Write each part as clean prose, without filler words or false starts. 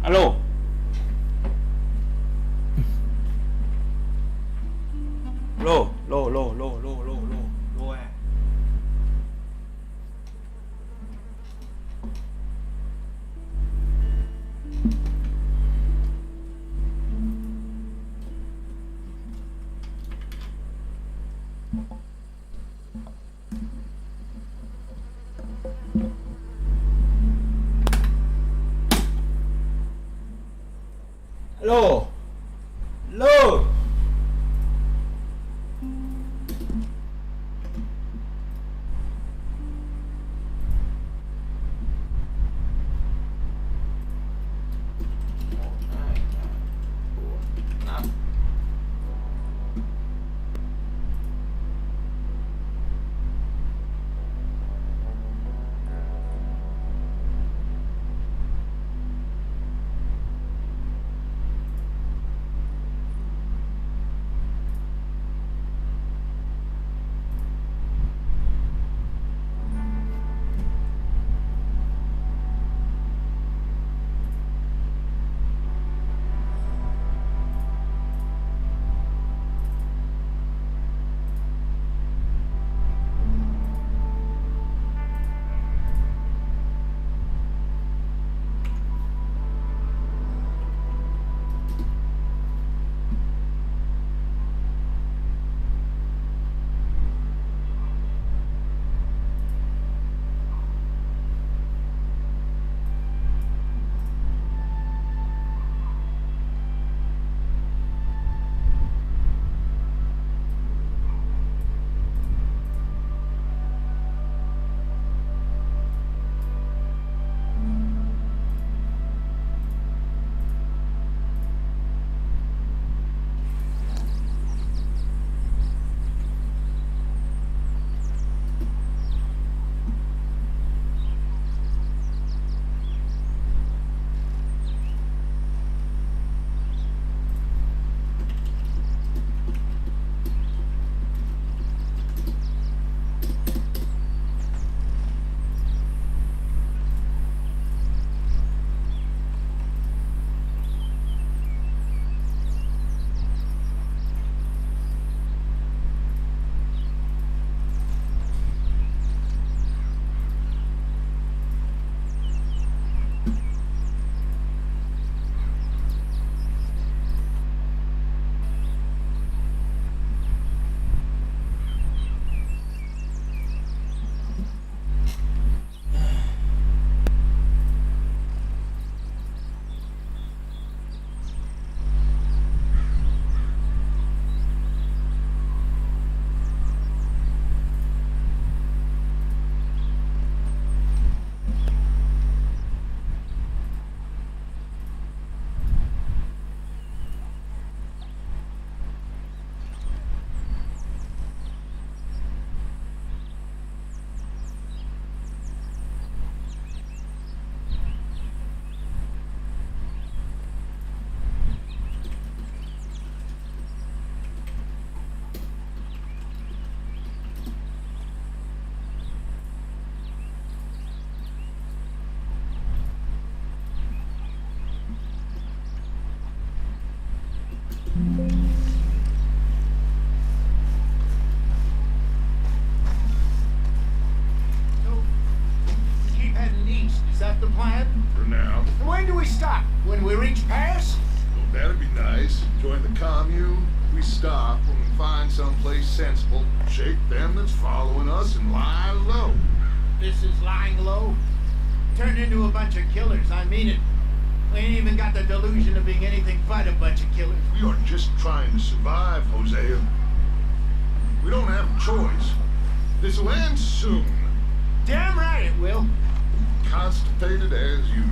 Alo. Lô, lô, lô, lô, lô, lô, lô, lô à. Alo. Lô. When we reach Paris? Well, that'd be nice. Join the commune. We stop when we find someplace sensible, shake them that's following us, and lie low. This is lying low? Turned into a bunch of killers, I mean it. We ain't even got the delusion of being anything but a bunch of killers. We are just trying to survive, Hosea. We don't have a choice. This'll end soon. Damn right it will. Constipated as usual.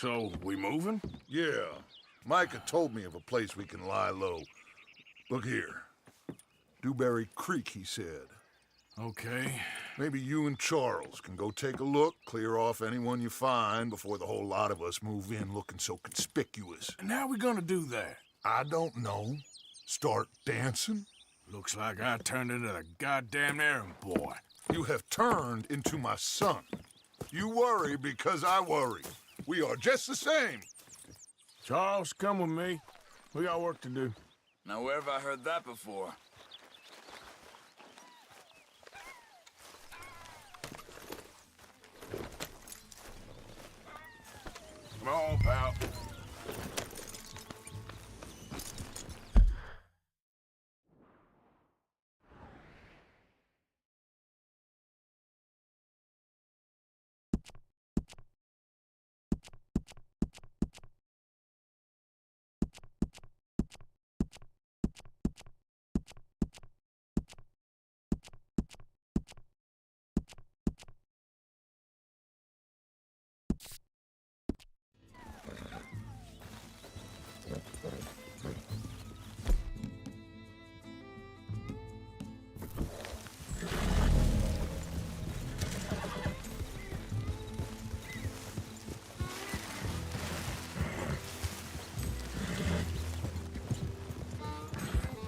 So, we moving? Yeah. Micah told me of a place we can lie low. Look here. Dewberry Creek, he said. Okay. Maybe you and Charles can go take a look, clear off anyone you find before the whole lot of us move in looking so conspicuous. And how we gonna do that? I don't know. Start dancing? Looks like I turned into the goddamn errand boy. You have turned into my son. You worry because I worry. We are just the same. Charles, come with me. We got work to do. Now, where have I heard that before? Come on, pal.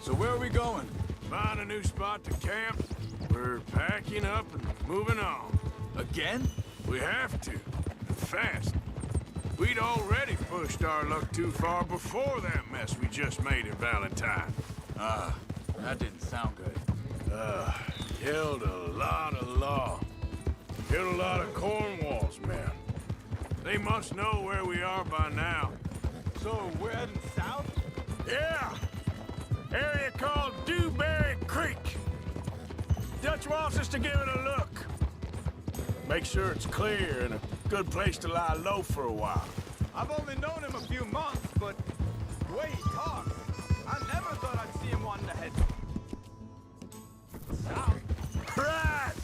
So where are we going? Find a new spot to camp. We're packing up and moving on. Again? We have to. And fast. We'd already pushed our luck too far before that mess we just made in Valentine. Ah, that didn't sound good. Killed a lot of law. Killed a lot of Cornwall's men. They must know where we are by now. So we're heading south? Yeah! Area called Dewberry Creek. Dutch wants us to give it a look. Make sure it's clear and a good place to lie low for a while. I've only known him a few months, but the way he talks, I never thought I'd see him wanting to head south. Right!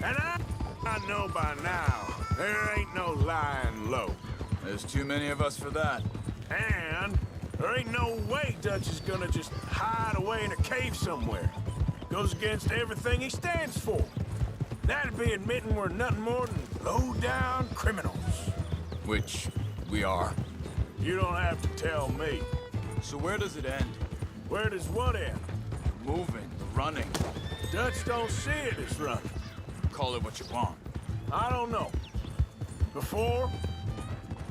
And I know by now, there ain't no lying low. There's too many of us for that. And there ain't no way Dutch is gonna just hide away in a cave somewhere. Goes against everything he stands for. That'd be admitting we're nothing more than low-down criminals. Which we are. You don't have to tell me. So where does it end? Where does what end? Moving, running. Dutch don't see it as running. Call it what you want. I don't know. Before,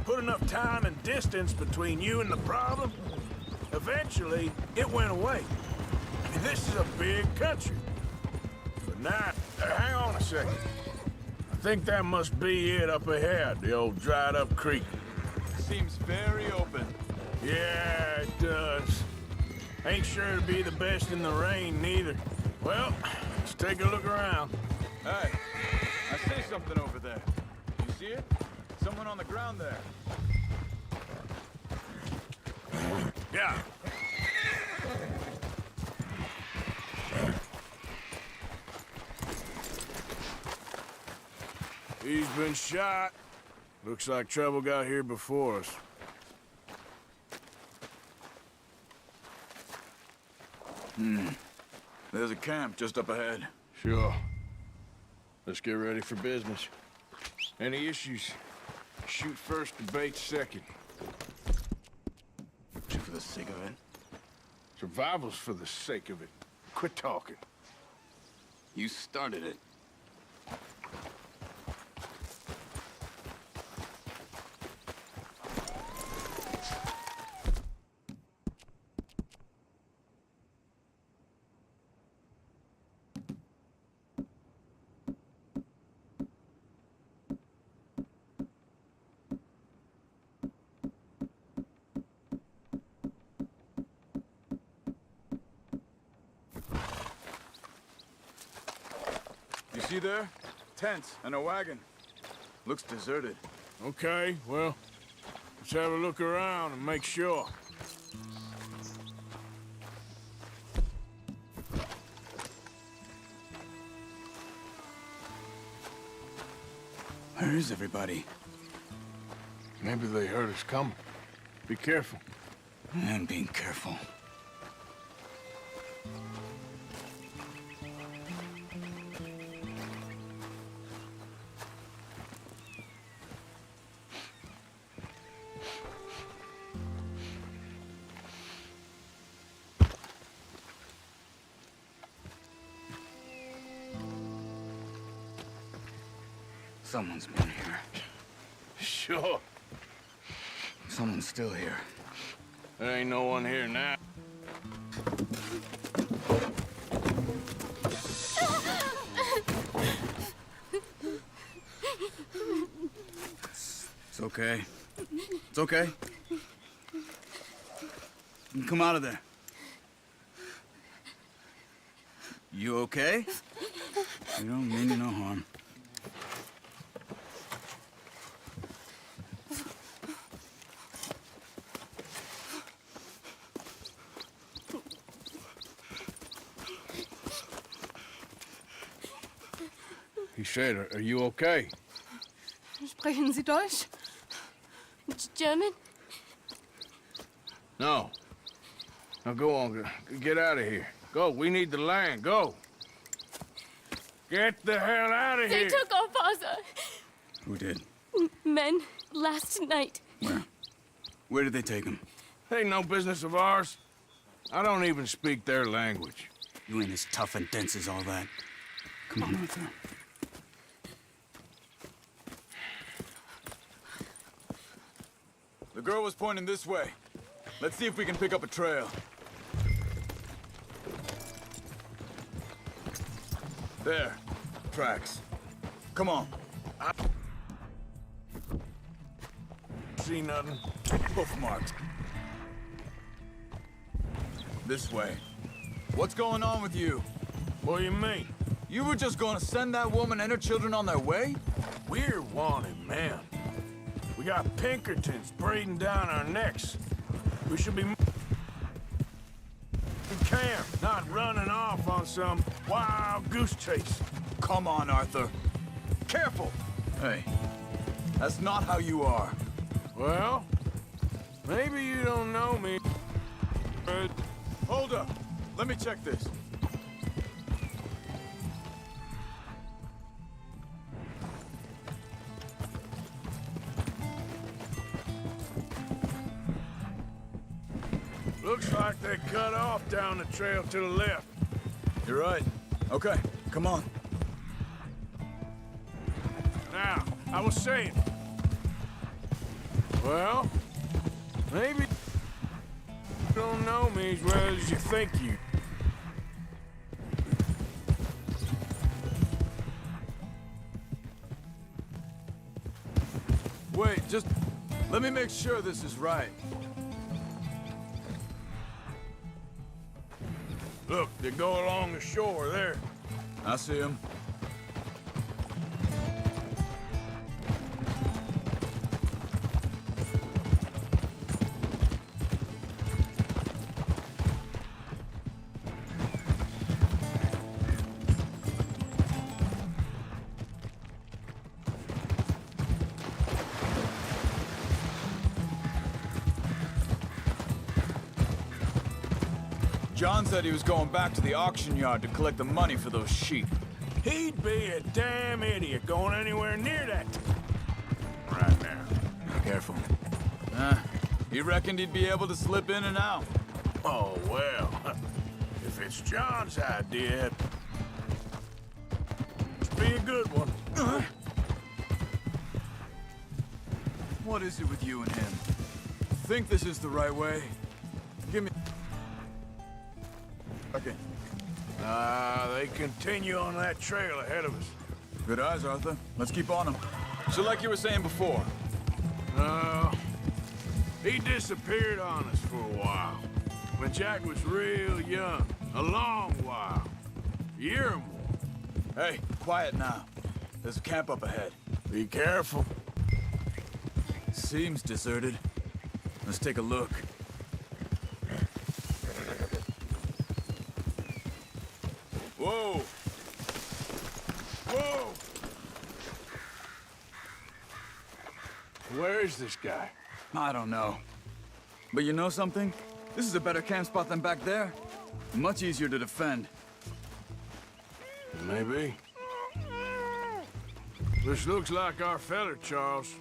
put enough time and distance between you and the problem, eventually it went away. I mean, this is a big country. But now, hang on a second. I think that must be it up ahead, the old dried-up creek. Seems very open. Yeah, it does. Ain't sure to be the best in the rain, neither. Well, let's take a look around. Hey, I see something over there. You see it? Someone on the ground there. Yeah. He's been shot. Looks like trouble got here before us. There's a camp just up ahead. Sure. Let's get ready for business. Any issues? Shoot first, debate second. Shoot for the sake of it. Survival's for the sake of it. Quit talking. You started it. You see there? Tents and a wagon. Looks deserted. Okay, well, let's have a look around and make sure. Where is everybody? Maybe they heard us coming. Be careful. I'm being careful. Someone's been here. Sure. Someone's still here. There ain't no one here now. It's okay. It's okay. You can come out of there. You okay? You don't mean you no harm. He said, are you okay? Sprechen Sie Deutsch? German? No. Now go on, get out of here. Go, we need the land, go. Get the hell out of They here. took our father. Who did? Men, last night. Where? Where did they take him? Ain't no business of ours. I don't even speak their language. You ain't as tough and dense as all that. Come on, Arthur. The girl was pointing this way. Let's see if we can pick up a trail. There. Tracks. Come on. See nothing? Hoof marks. This way. What's going on with you? What do you mean? You were just gonna send that woman and her children on their way? We're wanted, man. We got Pinkertons breathing down our necks. We should be camp, not running off on some wild goose chase. Come on, Arthur. Careful! Hey, that's not how you are. Well, maybe you don't know me, but... Hold up. Let me check this. Looks like they cut off down the trail to the left. You're right. Okay, come on. Now, I was saying... Well, maybe you don't know me as well as you think you... Wait, just let me make sure this is right. Look, they go along the shore there. I see him. John said he was going back to the auction yard to collect the money for those sheep. He'd be a damn idiot going anywhere near that right now. Careful. He reckoned he'd be able to slip in and out. Oh, well, if it's John's idea, it'd be a good one. What is it with you and him? Think this is the right way? Give me... Okay. They continue on that trail ahead of us. Good eyes, Arthur. Let's keep on them. So like you were saying before. He disappeared on us for a while. When Jack was real young. A long while. A year or more. Hey, quiet now. There's a camp up ahead. Be careful. Seems deserted. Let's take a look. Whoa! Whoa! Where is this guy? I don't know. But you know something? This is a better camp spot than back there. Much easier to defend. Maybe. This looks like our feller, Charles.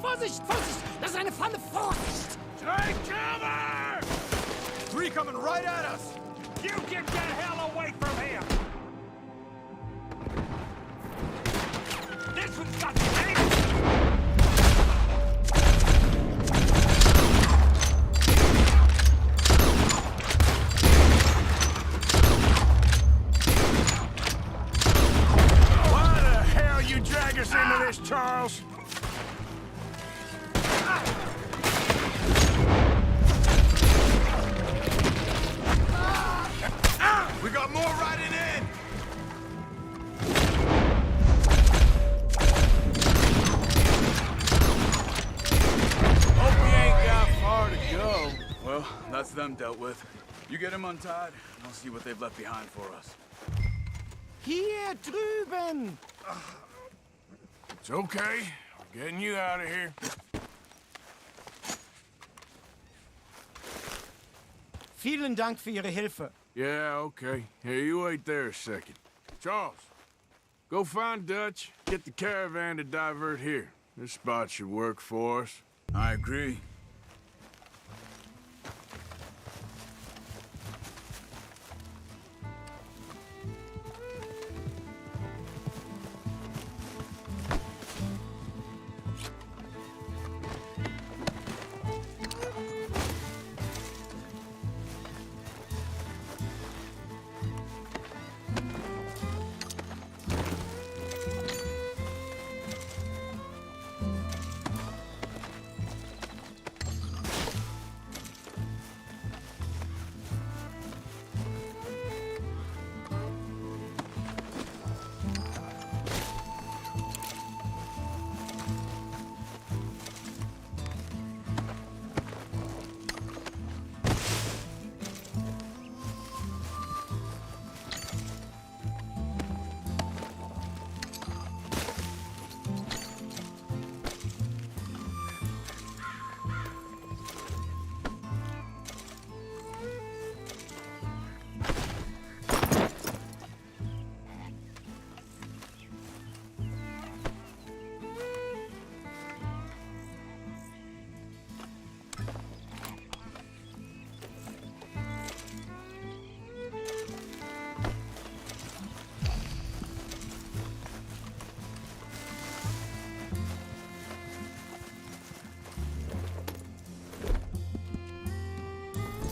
Vorsicht, Vorsicht! Das ist eine Falle, Vorsicht! Take cover! Three coming right at us! You get the hell away from here! This one's got me! Why the hell you drag us into this, Charles? We got more riding in! Hope we ain't got far to go. Well, that's them dealt with. You get them untied, and I'll see what they've left behind for us. Hier drüben! It's okay. We're getting you out of here. Vielen Dank für Ihre Hilfe. Yeah, okay. Here, you wait there a second. Charles, go find Dutch, get the caravan to divert here. This spot should work for us. I agree.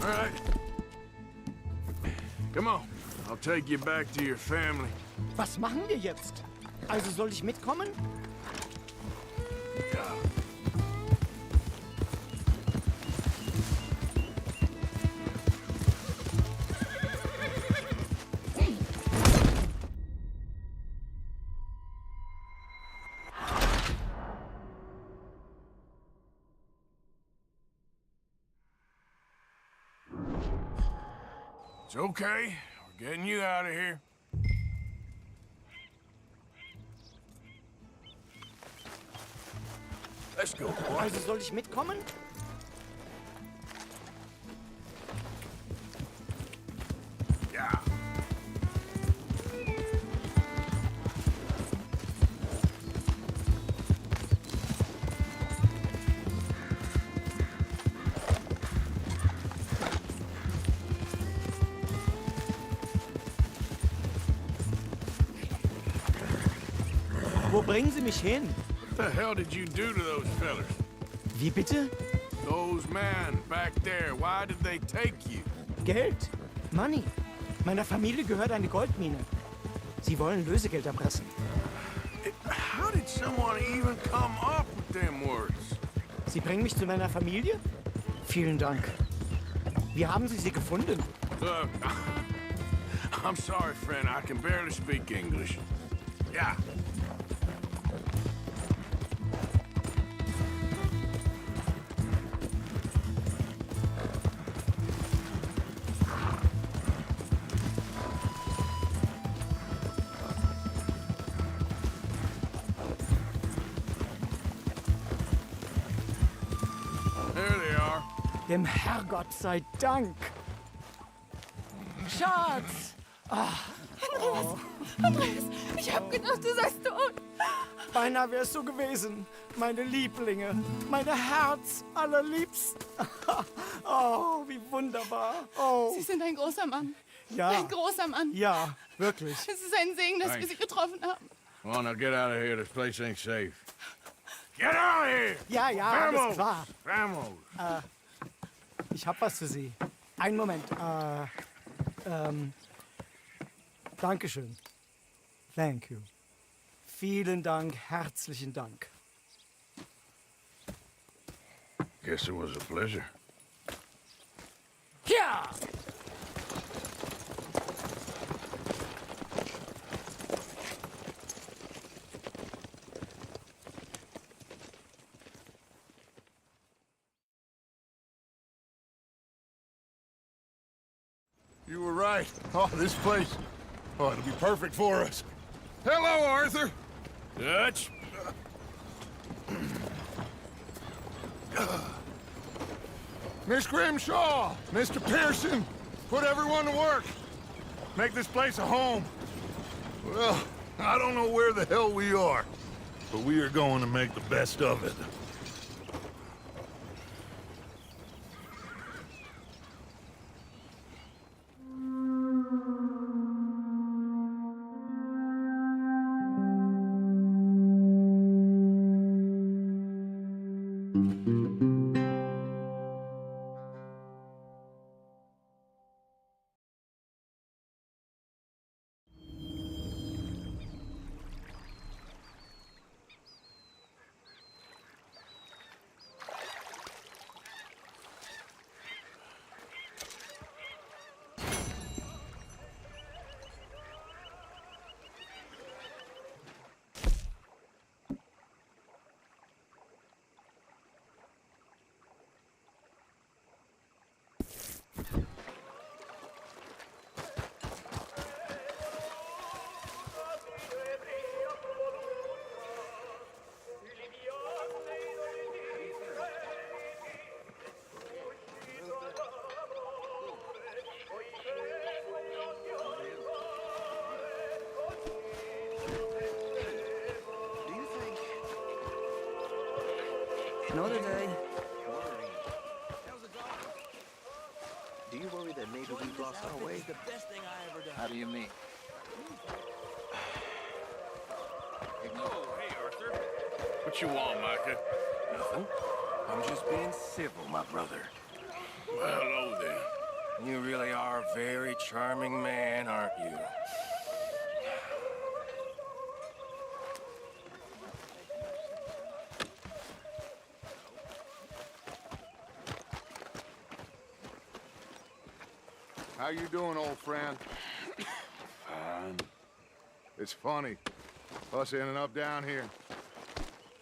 All right. Come on. I'll take you back to your family. Was machen wir jetzt? Also soll ich mitkommen? Ja. It's okay. We're getting you out of here. Let's go, boy. Also soll ich mitkommen? Ja. Wo bringen Sie mich hin? What the hell did you do to those fellas? Wie bitte? Those men back there, why did they take you? Geld. Money. Meiner Familie gehört eine Goldmine. Sie wollen Lösegeld erpressen. How did someone even come up with them words? Sie bringen mich zu meiner Familie? Vielen Dank. Wie haben Sie sie gefunden? Look, I'm sorry, friend. I can barely speak English. Yeah. There they are. Dem Herrgott sei Dank. Schatz! Andreas, ich hab gedacht, du seist tot. Beinahe wär's so gewesen. Meine Lieblinge. Meine Herz allerliebst. Oh, wie wunderbar. Oh, Sie sind ein großer Mann. ja. Ein großer Mann. Ja, wirklich. Es ist ein Segen, dass wir Sie getroffen haben. Come on, now get out of here. This place ain't safe. Get out of here! Ja, ja, alles klar. Vamos! Ich hab was für Sie. Einen Moment. Dankeschön. Thank you. Vielen Dank, herzlichen Dank. Guess it was a pleasure. Ja! You were right. Oh, this place. Oh, it'll be perfect for us. Hello, Arthur. Dutch? Miss Grimshaw, Mr. Pearson, put everyone to work. Make this place a home. Well, I don't know where the hell we are. but we are going to make the best of it. Another day. Do you worry that maybe we've lost our way? How do you mean? Oh, hey, Arthur. What you want, Micah? Nothing. I'm just being civil, my brother. Well, hello then. You really are a very charming man, aren't you? How you doing, old friend? Fine. It's funny, us ending up down here.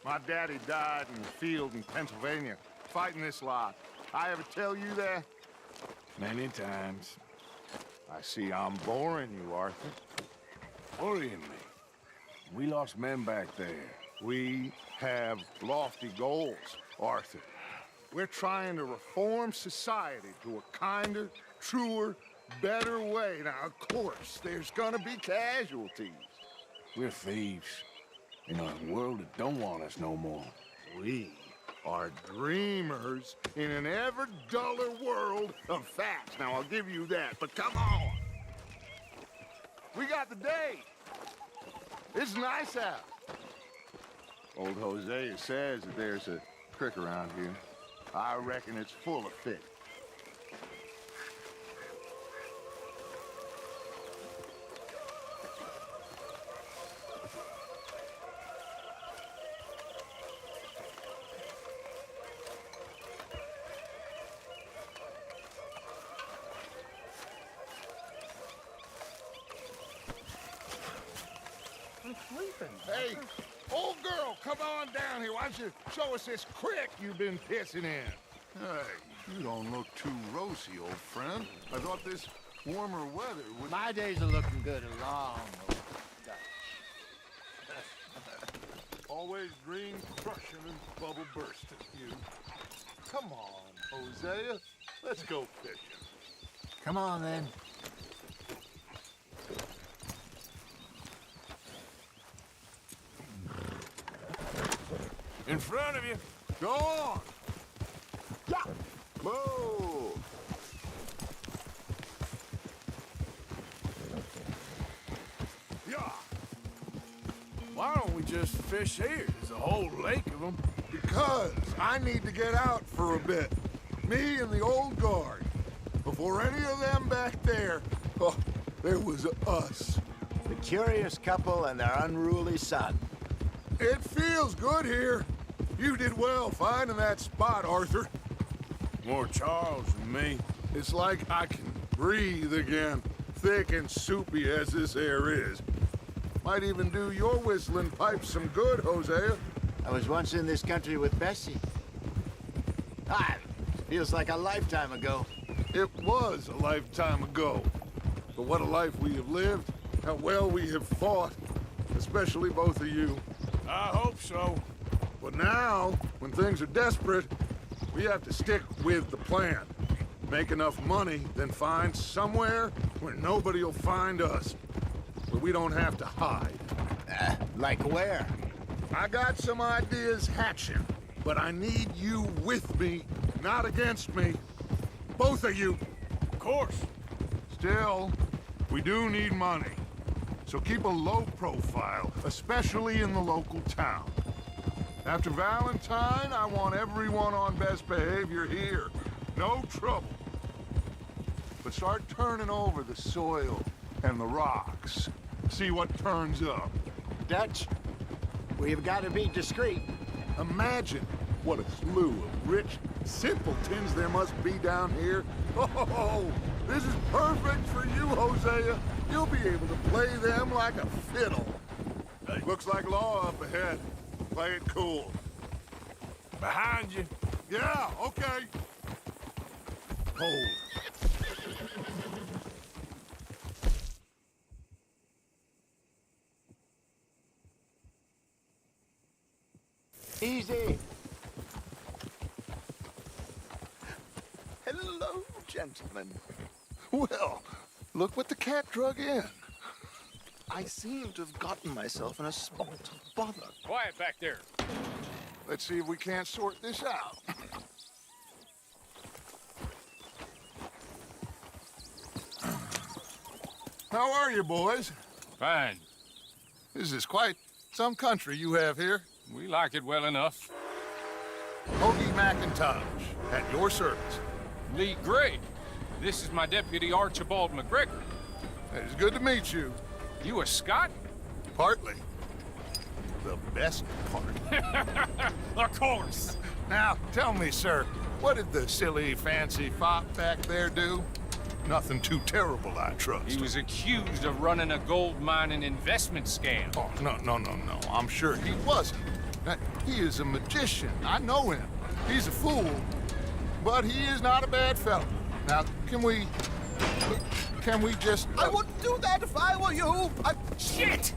My daddy died in the field in Pennsylvania, fighting this lot. I ever tell you that? Many times. I see I'm boring you, Arthur. Worrying me. We lost men back there. We have lofty goals, Arthur. We're trying to reform society to a kinder, truer, better way. Now, of course, there's gonna be casualties. We're thieves. In a world that don't want us no more. We are dreamers in an ever duller world of facts. Now, I'll give you that, but come on. We got the day. It's nice out. Old Hosea says that there's a creek around here. I reckon it's full of fish. Hey, old girl, come on down here. Why don't you show us this creek you've been pissing in? Hey, you don't look too rosy, old friend. I thought this warmer weather would... My days are looking good along. Always green crushing and bubble bursting, you. Come on, Hosea. Let's go fishing. Come on, then. In front of you. Go on! Yeah! Move! Yeah. Why don't we just fish here? There's a whole lake of them. Because I need to get out for a bit. Me and the old guard. Before any of them back there, oh, there was us. The curious couple and their unruly son. It feels good here. You did well finding that spot, Arthur. More Charles than me. It's like I can breathe again, thick and soupy as this air is. Might even do your whistling pipe some good, Hosea. I was once in this country with Bessie. Feels like a lifetime ago. It was a lifetime ago. But what a life we have lived, how well we have fought, especially both of you. I hope so. But now, when things are desperate, we have to stick with the plan. Make enough money, then find somewhere where nobody will find us. Where we don't have to hide. Like where? I got some ideas hatching, but I need you with me, not against me. Both of you. Of course. Still, we do need money. So keep a low profile, especially in the local town. After Valentine, I want everyone on best behavior here. No trouble. But start turning over the soil and the rocks. See what turns up. Dutch, we've got to be discreet. Imagine what a slew of rich simpletons there must be down here. Oh, this is perfect for you, Hosea. You'll be able to play them like a fiddle. Looks like law up ahead. Play it cool. Behind you. Yeah, okay. Hold. Easy. Hello, gentlemen. Well, look what the cat drug in. I seem to have gotten myself in a spot of bother. Quiet back there. Let's see if we can't sort this out. How are you, boys? Fine. This is quite some country you have here. We like it well enough. Hoagie McIntosh, at your service. Lee Gray. This is my deputy Archibald McGregor. It's good to meet you. You a Scot? Partly. The best part. Of course. Now, tell me, sir, what did the silly, fancy fop back there do? Nothing too terrible, I trust. He was accused of running a gold mining investment scam. Oh, no. I'm sure he wasn't. He is a magician. I know him. He's a fool, but he is not a bad fellow. Now, can we just... I wouldn't do that if I were you. Shit!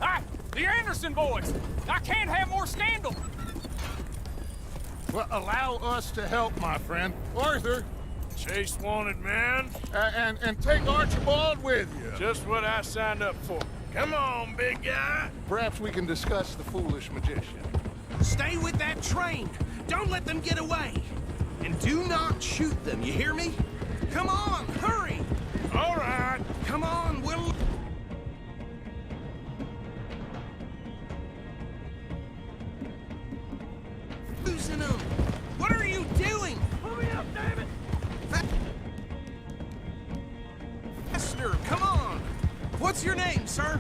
The Anderson boys! I can't have more scandal! Well, allow us to help, my friend. Arthur, Chase wanted man. and take Archibald with you. Just what I signed up for. Come on, big guy. Perhaps we can discuss the foolish magician. Stay with that train. Don't let them get away. And do not shoot them, you hear me? Come on, hurry! All right. Come on, we'll... Losing them. What are you doing? Hurry up, damn it. Faster, come on. What's your name, sir?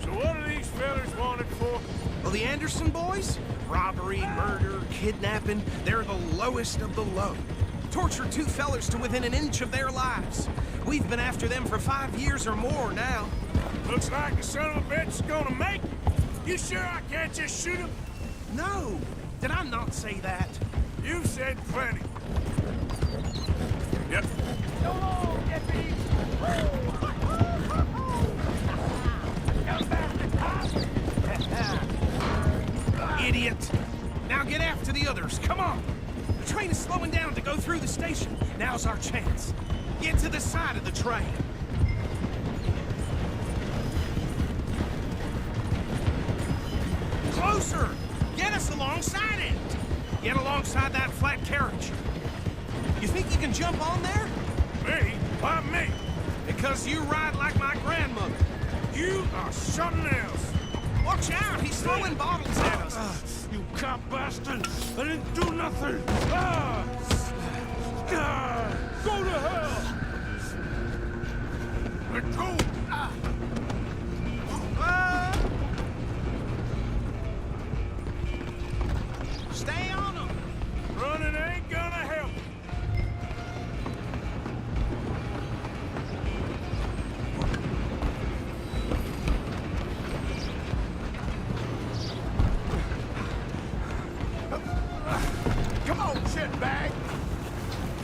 So what are these fellas wanted for? Well, the Anderson boys? Robbery, murder, kidnapping. They're the lowest of the low. Tortured two fellers to within an inch of their lives. We've been after them for 5 years or more now. Looks like the son of a bitch is gonna make it. You sure I can't just shoot him? No. Did I not say that? You've said plenty. Yep. Idiot! Now get after the others, come on! The train is slowing down to go through the station. Now's our chance. Get to the side of the train. Closer! Get us alongside it! Get alongside that flat carriage. You think you can jump on there? Me? Why me? Because you ride like my grandmother. You are something else. Watch out, he's throwing bottles at us. You cop bastard! I didn't do nothing! Go to hell! Let go! Stay on him! Running ain't gonna help. Come on, shitbag.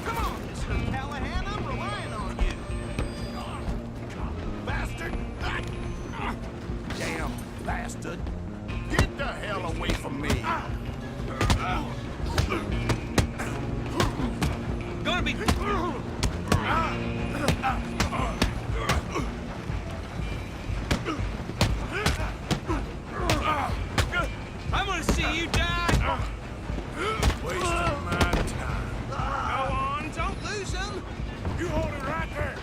Come on, Mr. Callahan, I'm relying on you. Bastard. see you die! Wasting my time. Go on, don't lose him! You hold it right there.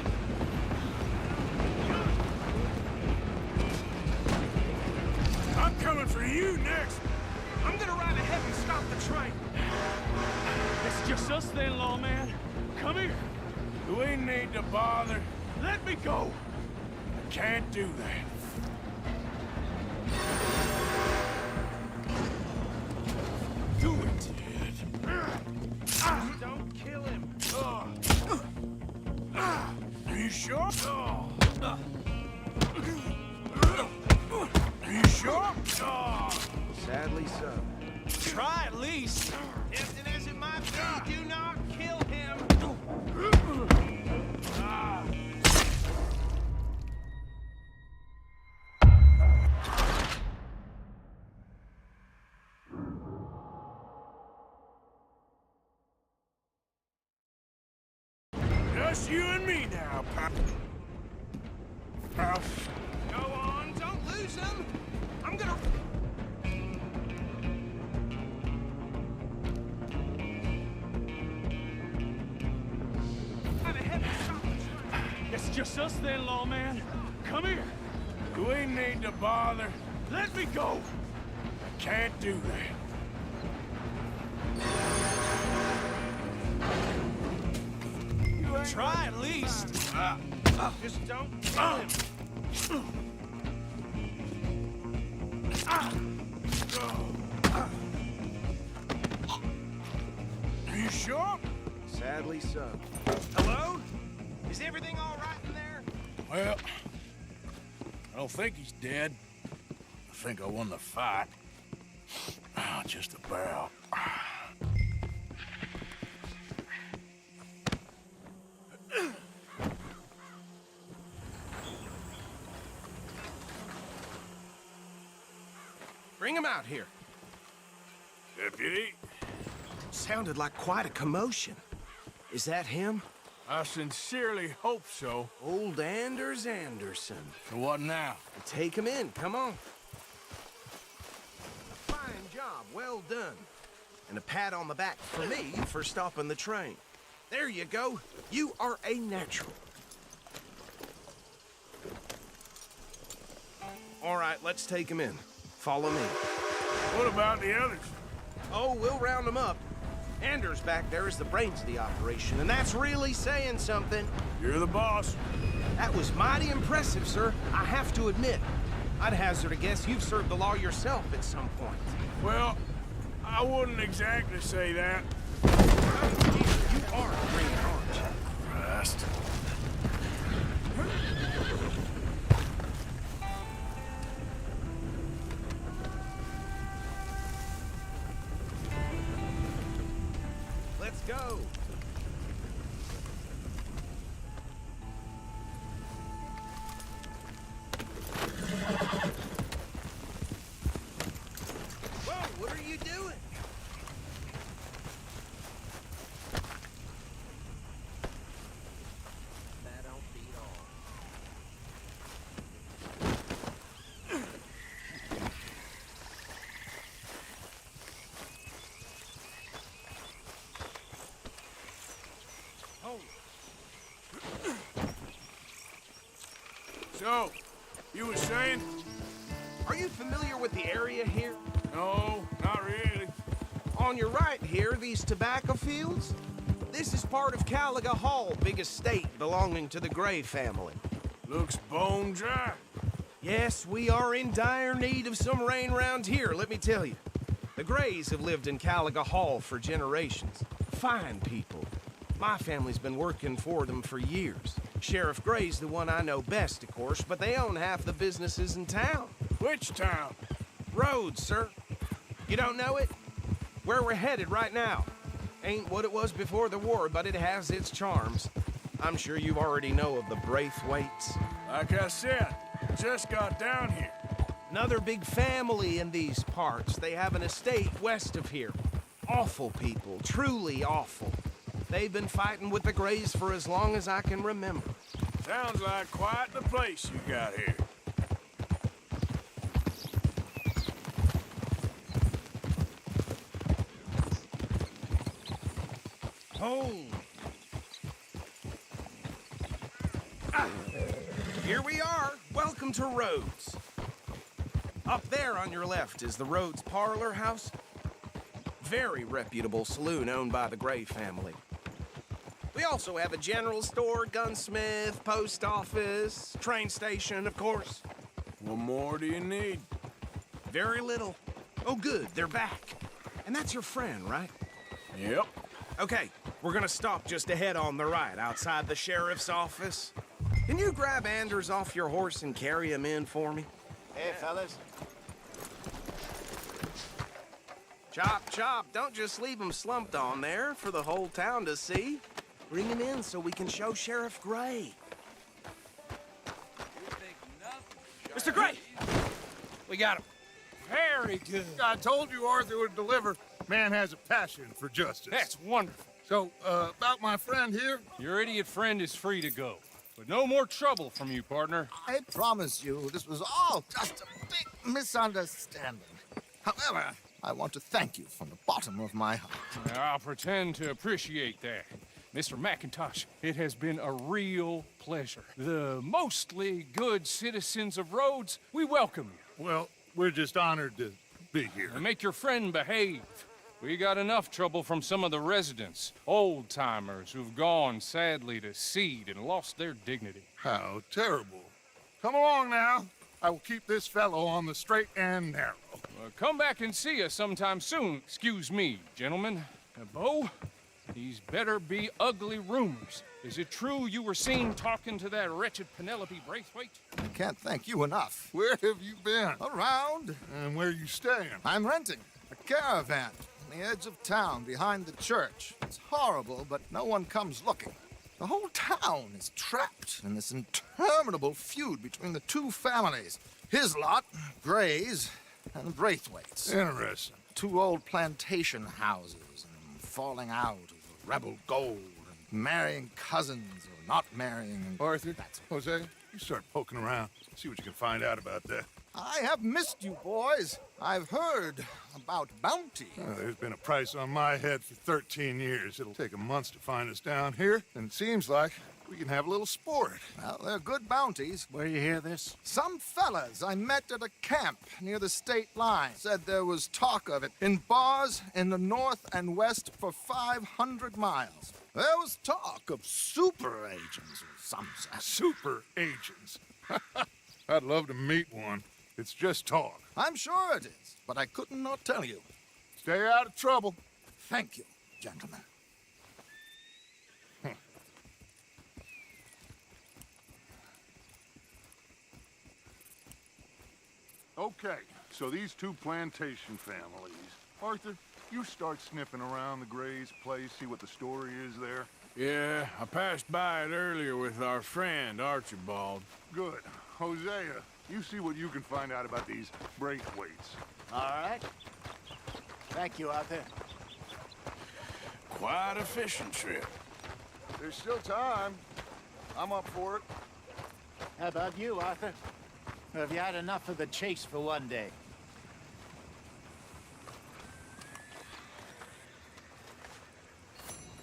I'm coming for you next. I'm gonna ride ahead and stop the train. It's just us then, lawman. Come here. Do we need to bother? Let me go. I can't do that. Do it. Don't kill him. Are you sure? Are you sure? Sadly so. Try at least. Tempting as it might be, do not kill him. Just you and me now, pal. Go on, don't lose him. I'm gonna... Ride ahead and stop the train. It's just us then, lawman. Come here. Do we need to bother? Let me go. I can't do that. Try at least. Just don't kill him. Are you sure? Sadly so. Hello? Is everything all right in there? Well, I don't think he's dead. I think I won the fight. Just about. Bring him out here. Deputy, Sounded like quite a commotion. Is that him? I sincerely hope so. Old Anders Anderson. So what now? Take him in, come on. Fine job, well done. And a pat on the back for me for stopping the train. There you go. You are a natural. All right, let's take him in. Follow me. What about the others? Oh, we'll round them up. Anders back there is the brains of the operation, and that's really saying something. You're the boss. That was mighty impressive, sir. I have to admit. I'd hazard a guess you've served the law yourself at some point. Well, I wouldn't exactly say that. You are a green, aren't you? Christ. Let's go. Whoa, what are you doing? That don't beat all. So, you were saying? Are you familiar with the area here? No, not really. On your right here, these tobacco fields? This is part of Caliga Hall, big estate belonging to the Gray family. Looks bone dry. Yes, we are in dire need of some rain round here, let me tell you. The Grays have lived in Caliga Hall for generations. Fine people. My family's been working for them for years. Sheriff Gray's the one I know best, of course, but they own half the businesses in town. Which town? Rhodes, sir. You don't know it? Where we're headed right now. Ain't what it was before the war, but it has its charms. I'm sure you already know of the Braithwaites. Like I said, just got down here. Another big family in these parts. They have an estate west of here. Awful people, truly awful. They've been fighting with the Grays for as long as I can remember. Sounds like quite the place you got here. Oh. Here we are. Welcome to Rhodes. Up there on your left is the Rhodes Parlor House. Very reputable saloon owned by the Gray family. We also have a general store, gunsmith, post office, train station, of course. What more do you need? Very little. Oh, good, they're back. And that's your friend, right? Yep. Okay, we're gonna stop just ahead on the right, outside the sheriff's office. Can you grab Anders off your horse and carry him in for me? Hey, fellas. Chop, chop, don't just leave him slumped on there for the whole town to see. Bring him in so we can show Sheriff Gray. Mr. Gray! We got him. Very good. I told you Arthur would deliver. Man has a passion for justice. That's wonderful. So, about my friend here? Your idiot friend is free to go. But no more trouble from you, partner. I promise you, this was all just a big misunderstanding. However, I want to thank you from the bottom of my heart. I'll pretend to appreciate that. Mr. McIntosh, it has been a real pleasure. The mostly good citizens of Rhodes, we welcome you. Well, we're just honored to be here. And make your friend behave. We got enough trouble from some of the residents, old-timers who've gone, sadly, to seed and lost their dignity. How terrible. Come along now. I will keep this fellow on the straight and narrow. Come back and see us sometime soon. Excuse me, gentlemen. Bo, these better be ugly rumors. Is it true you were seen talking to that wretched Penelope Braithwaite? I can't thank you enough. Where have you been? Around. And where you staying? I'm renting a caravan on the edge of town behind the church. It's horrible, but no one comes looking. The whole town is trapped in this interminable feud between the two families. His lot, Gray's, and Braithwaite's. Interesting. Two old plantation houses and falling out of rebel gold and marrying cousins or not marrying. And Arthur, Jose, you start poking around. See what you can find out about that. I have missed you, boys. I've heard about bounty. There's been a price on my head for 13 years. It'll take a month to find us down here, and it seems like we can have a little sport. Well, they're good bounties. Where you hear this? Some fellas I met at a camp near the state line said there was talk of it in bars in the north and west for 500 miles. There was talk of super agents or some such. Super agents? I'd love to meet one. It's just talk. I'm sure it is, but I couldn't not tell you. Stay out of trouble. Thank you, gentlemen. Okay, so these two plantation families. Arthur, you start sniffing around the Gray's place, see what the story is there. Yeah, I passed by it earlier with our friend, Archibald. Good. Hosea, you see what you can find out about these Braithwaites. All right. Thank you, Arthur. Quite a fishing trip. There's still time. I'm up for it. How about you, Arthur? Or have you had enough of the chase for one day?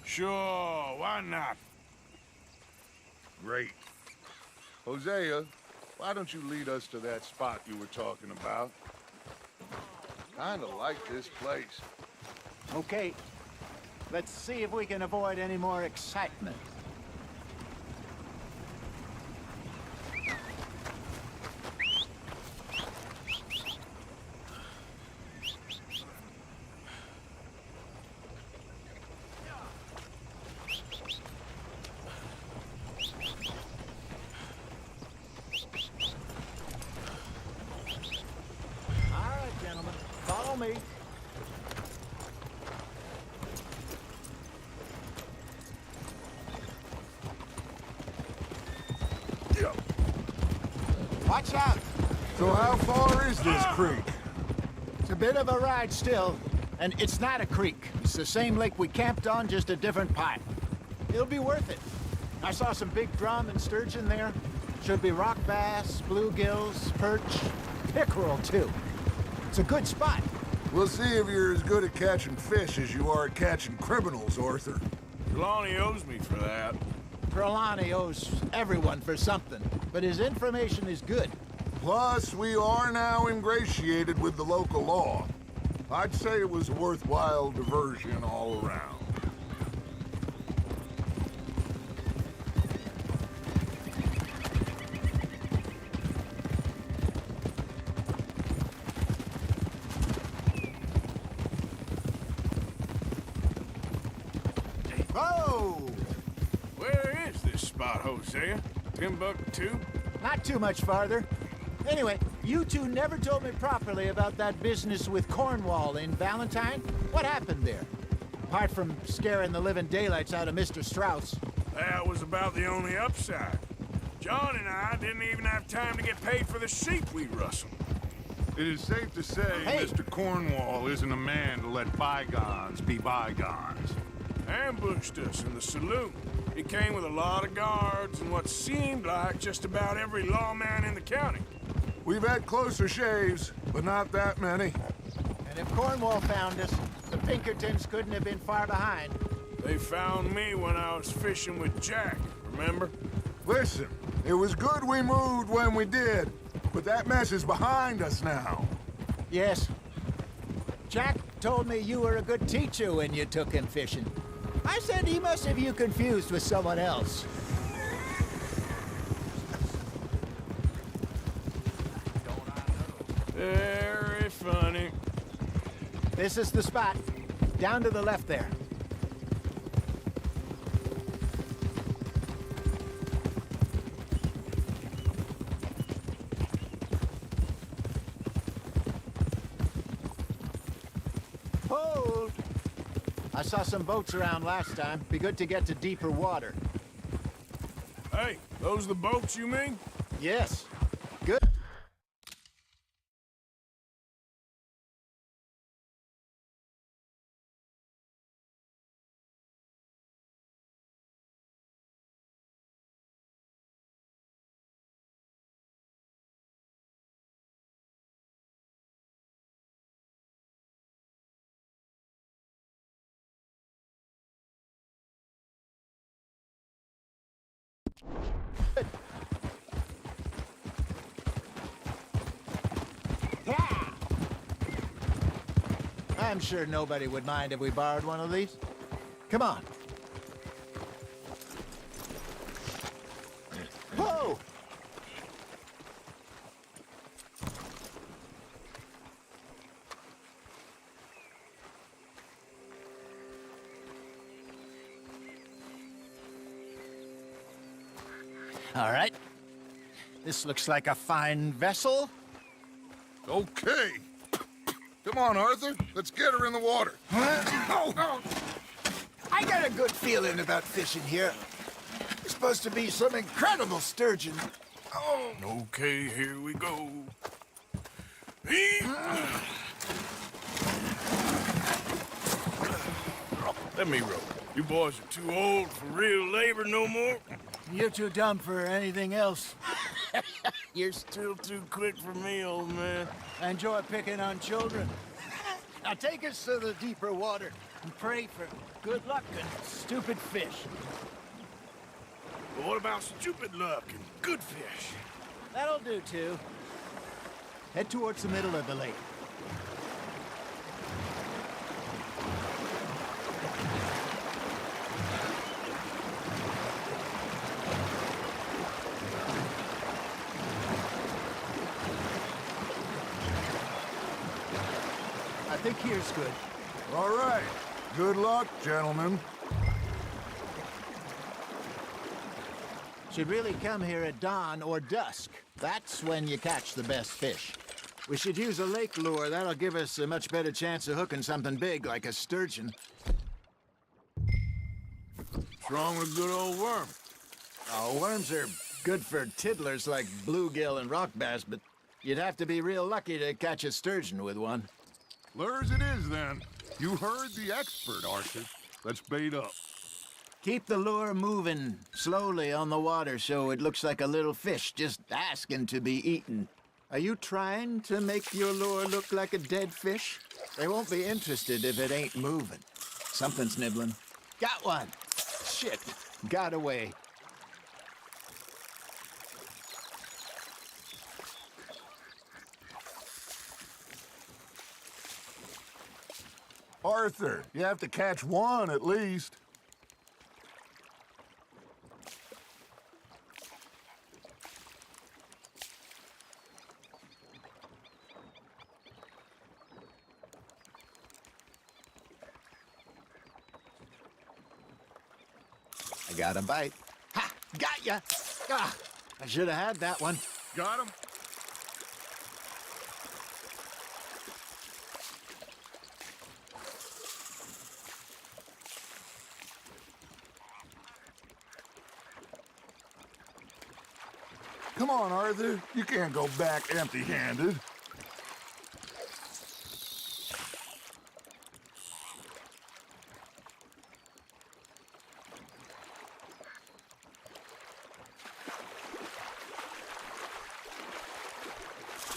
Sure, why not? Great. Hosea, why don't you lead us to that spot you were talking about? Kinda like this place. Okay. Let's see if we can avoid any more excitement. Me. Watch out! So how far is this creek? It's a bit of a ride still, and it's not a creek. It's the same lake we camped on, just a different pipe. It'll be worth it. I saw some big drum and sturgeon there. Should be rock bass, bluegills, perch, pickerel too. It's a good spot. We'll see if you're as good at catching fish as you are at catching criminals, Arthur. Trelawney owes me for that. Trelawney owes everyone for something, but his information is good. Plus, we are now ingratiated with the local law. I'd say it was a worthwhile diversion all around. Whoa! Where is this spot, Hosea? Timbuktu? Not too much farther. Anyway, you two never told me properly about that business with Cornwall in Valentine. What happened there? Apart from scaring the living daylights out of Mr. Strauss. That was about the only upside. John and I didn't even have time to get paid for the sheep we rustled. It is safe to say Mr. Cornwall isn't a man to let bygones be bygones. Ambushed us in the saloon. He came with a lot of guards and what seemed like just about every lawman in the county. We've had closer shaves, but not that many. And if Cornwall found us, the Pinkertons couldn't have been far behind. They found me when I was fishing with Jack, remember? Listen, it was good we moved when we did, but that mess is behind us now. Yes. Jack told me you were a good teacher when you took him fishing. I said he must have you confused with someone else. Very funny. This is the spot. Down to the left there. Hold! I saw some boats around last time. Be good to get to deeper water. Hey, those the boats you mean? Yes. Good. I'm sure nobody would mind if we borrowed one of these. Come on. Whoa! All right. This looks like a fine vessel. Okay. Come on, Arthur. Let's get her in the water. Oh. I got a good feeling about fishing here. It's supposed to be some incredible sturgeon. Oh. Okay, here we go. Let me row. You boys are too old for real labor no more. You're too dumb for anything else. You're still too quick for me, old man. I enjoy picking on children. Now take us to the deeper water and pray for good luck and stupid fish. But what about stupid luck and good fish? That'll do, too. Head towards the middle of the lake. I think here's good. All right. Good luck, gentlemen. Should really come here at dawn or dusk. That's when you catch the best fish. We should use a lake lure. That'll give us a much better chance of hooking something big like a sturgeon. What's wrong with a good old worm? Oh, worms are good for tiddlers like bluegill and rock bass, but you'd have to be real lucky to catch a sturgeon with one. Lures it is, then. You heard the expert, Arthur. Let's bait up. Keep the lure moving slowly on the water so it looks like a little fish just asking to be eaten. Are you trying to make your lure look like a dead fish? They won't be interested if it ain't moving. Something's nibbling. Got one. shit. Got away. Arthur, you have to catch one at least. I got a bite. Ha! Got ya! Ah, I should have had that one. Got him? Come on, Arthur. You can't go back empty-handed.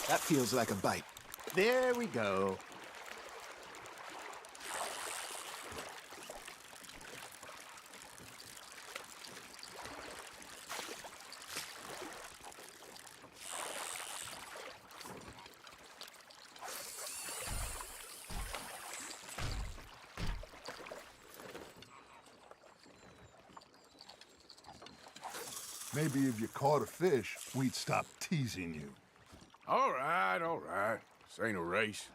That feels like a bite. There we go. Maybe if you caught a fish, we'd stop teasing you. All right, all right. This ain't a race.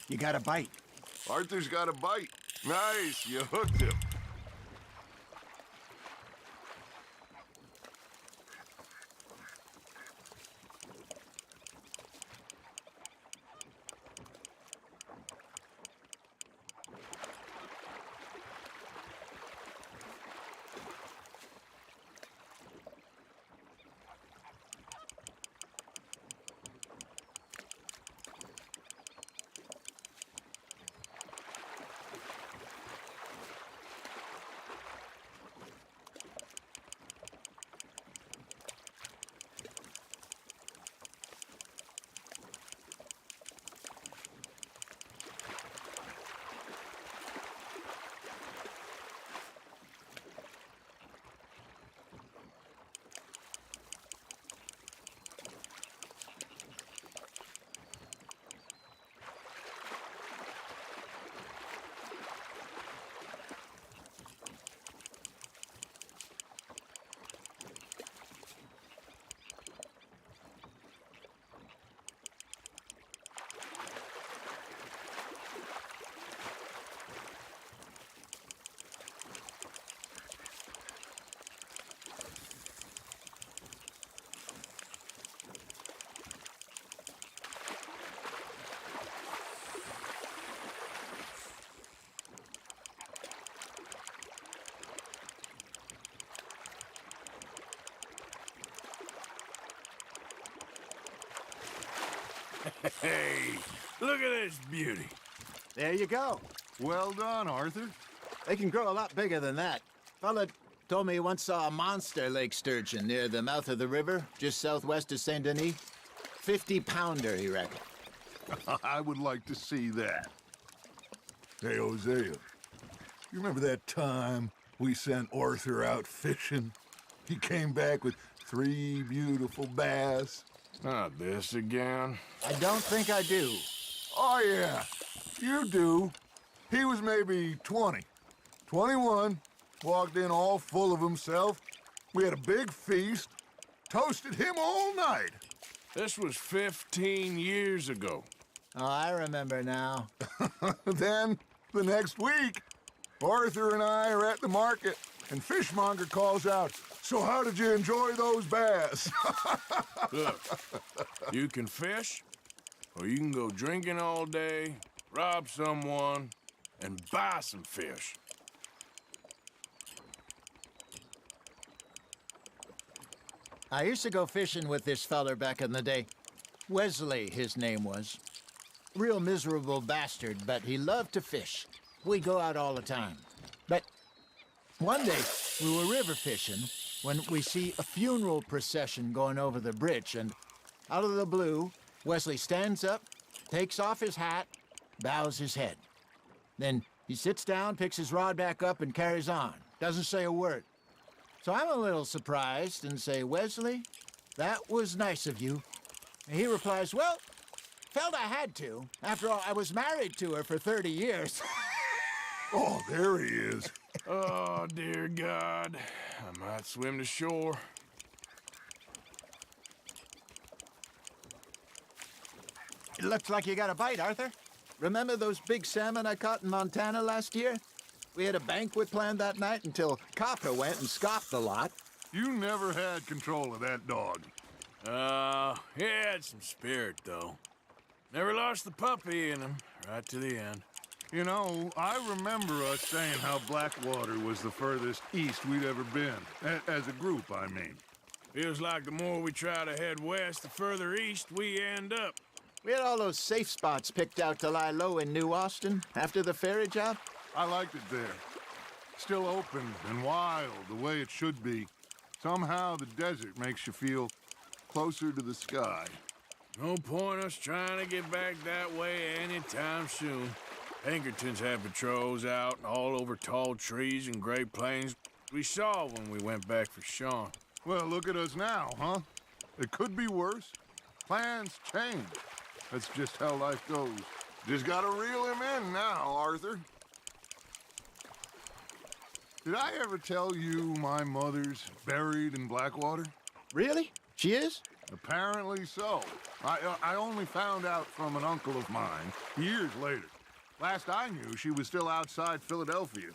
You got a bite. Arthur's got a bite. Nice, you hooked him. Hey, look at this beauty. There you go. Well done, Arthur. They can grow a lot bigger than that. Fella told me he once saw a monster lake sturgeon near the mouth of the river, just southwest of Saint Denis. 50-pounder, he reckoned. I would like to see that. Hey, Hosea, you remember that time we sent Arthur out fishing? He came back with 3 beautiful bass. Not this again. I don't think I do. Oh, yeah, you do. He was maybe 20, 21, walked in all full of himself. We had a big feast, toasted him all night. This was 15 years ago. Oh, I remember now. Then, the next week, Arthur and I are at the market, and Fishmonger calls out, "So how did you enjoy those bass?" Look, you can fish, or you can go drinking all day, rob someone, and buy some fish. I used to go fishing with this feller back in the day. Wesley, his name was. Real miserable bastard, but he loved to fish. We go out all the time. But one day, we were river fishing when we see a funeral procession going over the bridge, and out of the blue, Wesley stands up, takes off his hat, bows his head. Then he sits down, picks his rod back up, and carries on. Doesn't say a word. So I'm a little surprised and say, "Wesley, that was nice of you." And he replies, "Well, felt I had to. After all, I was married to her for 30 years. Oh, there he is. Oh, dear God. I might swim to shore. It looks like you got a bite, Arthur. Remember those big salmon I caught in Montana last year? We had a banquet planned that night until Copper went and scoffed the lot. You never had control of that dog. He had some spirit, though. Never lost the puppy in him, right to the end. You know, I remember us saying how Blackwater was the furthest east we'd ever been. As a group, I mean. Feels like the more we try to head west, the further east we end up. We had all those safe spots picked out to lie low in New Austin after the ferry job. I liked it there. Still open and wild, the way it should be. Somehow the desert makes you feel closer to the sky. No point us trying to get back that way anytime soon. Pinkertons had patrols out and all over tall trees and Great Plains. We saw when we went back for Sean. Well, look at us now, huh? It could be worse. Plans change. That's just how life goes. Just gotta reel him in now, Arthur. Did I ever tell you my mother's buried in Blackwater? Really? She is? Apparently so. I only found out from an uncle of mine years later. Last I knew, she was still outside Philadelphia.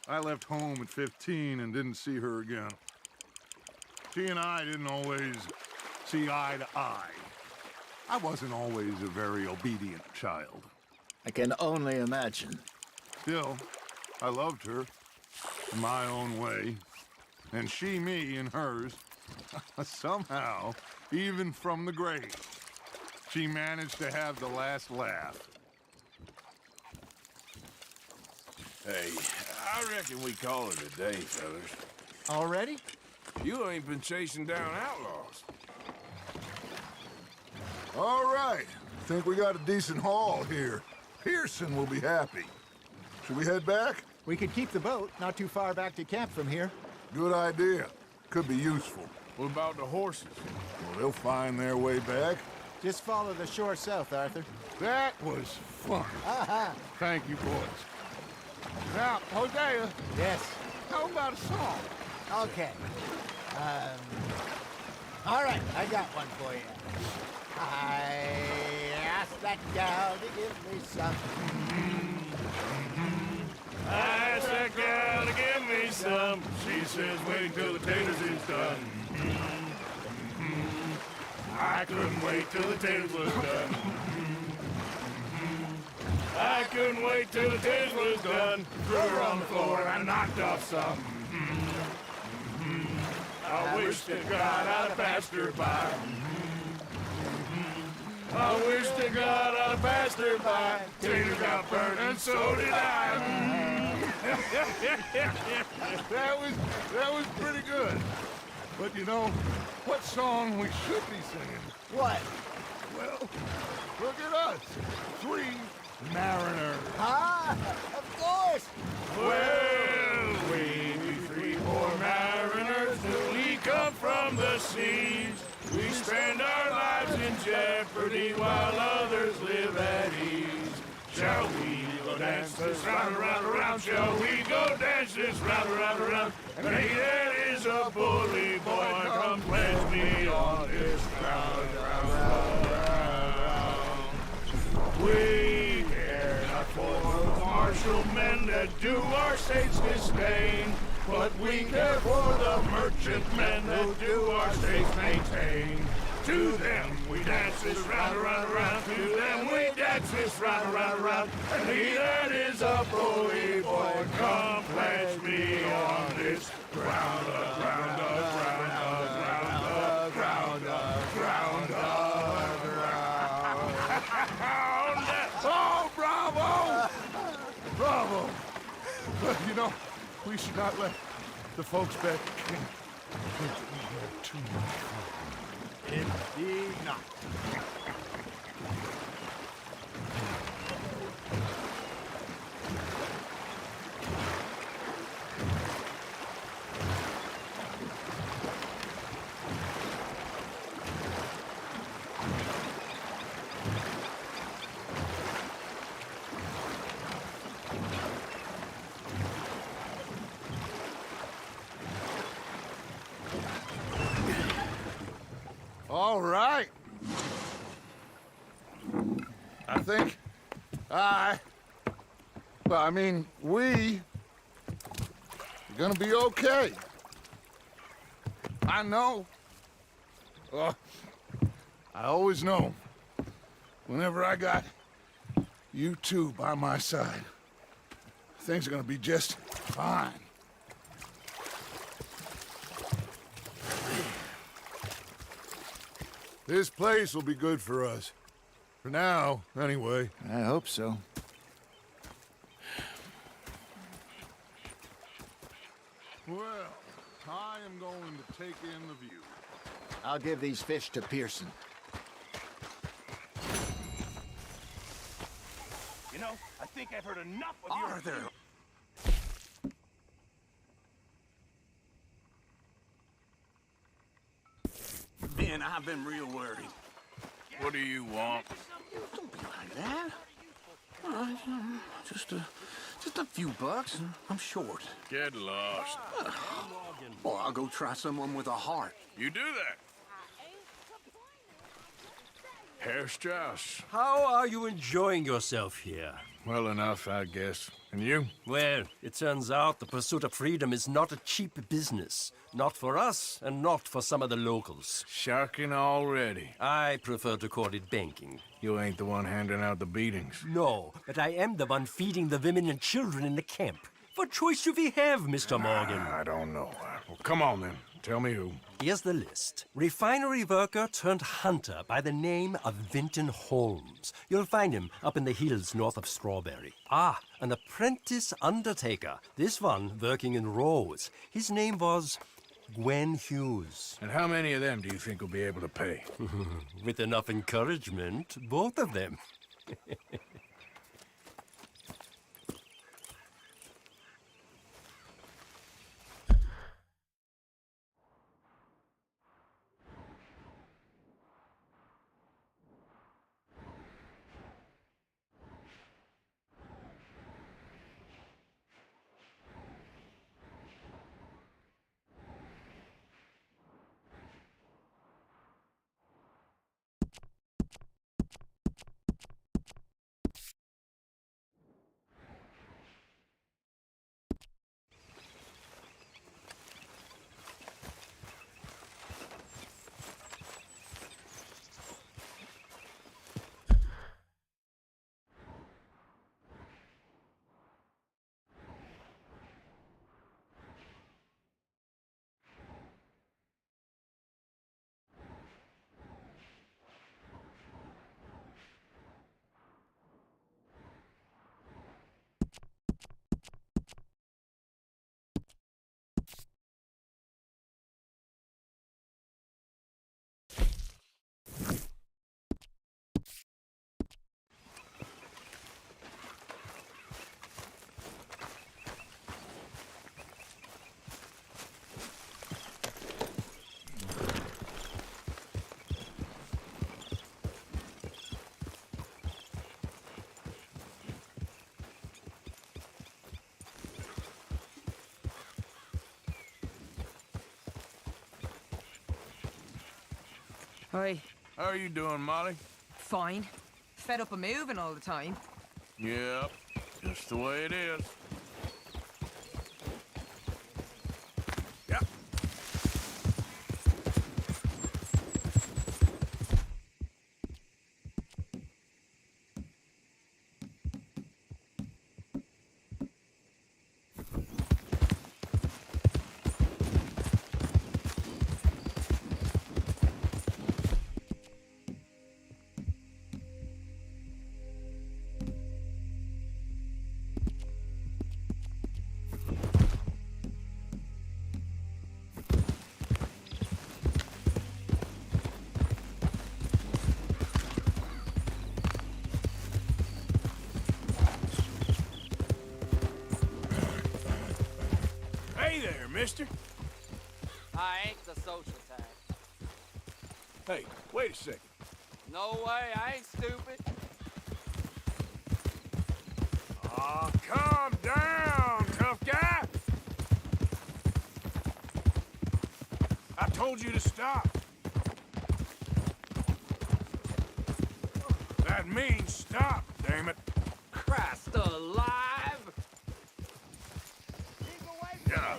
I left home at 15 and didn't see her again. She and I didn't always see eye to eye. I wasn't always a very obedient child. I can only imagine. Still, I loved her in my own way, and she me in hers. Somehow, even from the grave, she managed to have the last laugh. Hey, I reckon we call it a day, fellas. Already? You ain't been chasing down outlaws. All right. Think we got a decent haul here. Pearson will be happy. Should we head back? We could keep the boat not too far back to camp from here. Good idea. Could be useful. What about the horses? Well, they'll find their way back. Just follow the shore south, Arthur. That was fun. Thank you, boys. Now, Hosea. Yes. How about a song? Okay. All right, I got one for you. I asked that gal to give me some. I asked that gal to give me some. She says, wait till the taters is done. I couldn't wait till the taters was done. I couldn't wait till the taters was done. Threw her on the floor and I knocked off some. I wish to God I'd have passed her by. I wish to God I'd have passed her by. Tater got burned and so did I. That was pretty good. But you know, what song we should be singing? What? Well, look at us. 3 mariners. Of course. Well, we 3 poor mariners, we come from the seas. We spend our lives in jeopardy while others live at ease. Shall we go dance this round, around, around? Shall we go dance this round, around, around? And he that is a bully boy, come pledge me on this round, round, round. We care not for the martial men that do our state's disdain, but we care for the merchant men that do our states maintain. To them we dance this round, around, around. To them we dance this round, around, around. And he that is a bully boy, come pledge me on this ground up, ground up, ground up, ground up, ground up, ground up, ground up. Oh, bravo! Bravo! But you know, we should not let the folks back at camp think that we had too much fun. Indeed not. All right. I think we are gonna be okay. I know. I always know. Whenever I got you two by my side, things are gonna be just fine. This place will be good for us. For now, anyway. I hope so. Well, I am going to take in the view. I'll give these fish to Pearson. You know, I think I've heard enough of Arthur! Man, I've been real worried. What do you want? Don't be like that. Just a few bucks. I'm short. Get lost. Well, I'll go try someone with a heart. You do that. Herr Strauss. How are you enjoying yourself here? Well enough, I guess. And you? Well, it turns out the pursuit of freedom is not a cheap business. Not for us, and not for some of the locals. Sharking already. I prefer to call it banking. You ain't the one handing out the beatings. No, but I am the one feeding the women and children in the camp. What choice do we have, Mr. Morgan? I don't know. Well, come on then. Tell me who. Here's the list. Refinery worker turned hunter by the name of Vinton Holmes. You'll find him up in the hills north of Strawberry. Ah, an apprentice undertaker. This one working in Rose. His name was Gwen Hughes. And how many of them do you think will be able to pay? With enough encouragement, both of them. Hi. How are you doing, Molly? Fine. Fed up of moving all the time. Yep, just the way it is. Hey there, mister. I ain't the social type. Hey, wait a second. No way, I ain't stupid. Aw, calm down, tough guy. I told you to stop. That means stop, damn it. Christ alive! Yeah.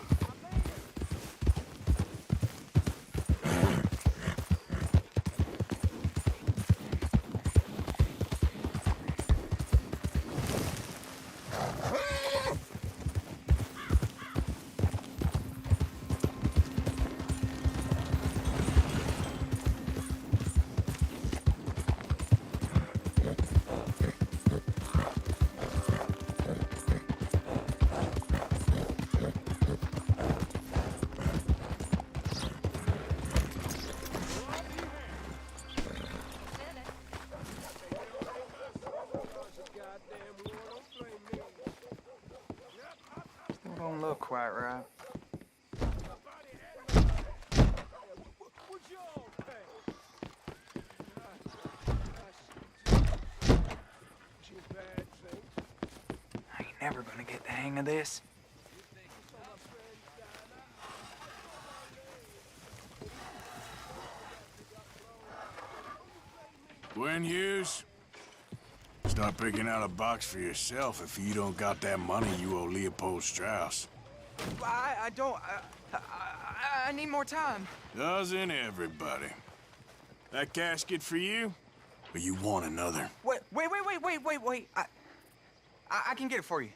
Don't look quite right. I ain't never gonna get the hang of this. Gwen Hughes, start picking out a box for yourself if you don't got that money you owe Leopold Strauss. I don't... I need more time. Doesn't everybody? That casket for you? Or you want another? Wait. I can get it for you.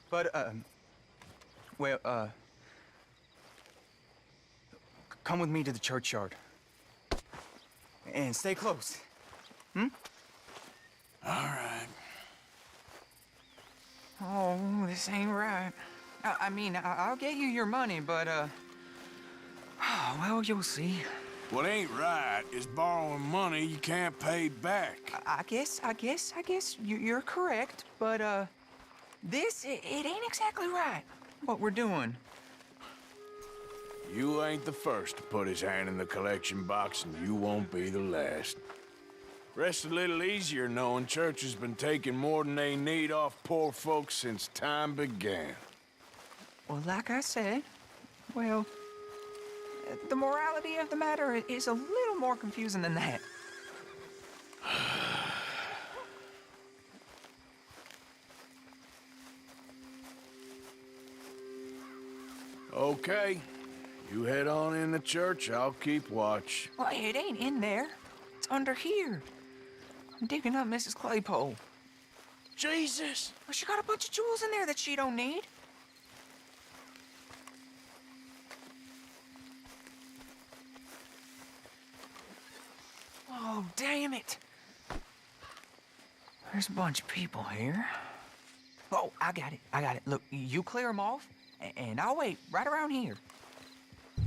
But, come with me to the churchyard. And stay close. Hmm? All right. Oh, this ain't right. I mean, I'll get you your money, but, well, you'll see. What ain't right is borrowing money you can't pay back. I guess you're correct, but, it ain't exactly right, what we're doing. You ain't the first to put his hand in the collection box, and you won't be the last. Rests a little easier knowing church has been taking more than they need off poor folks since time began. Well, like I said, well, the morality of the matter is a little more confusing than that. Okay. You head on in the church, I'll keep watch. Well, it ain't in there. It's under here. I'm digging up Mrs. Claypole. Jesus! Well, she got a bunch of jewels in there that she don't need. Oh, damn it. There's a bunch of people here. Oh, I got it. Look, you clear them off, and I'll wait right around here.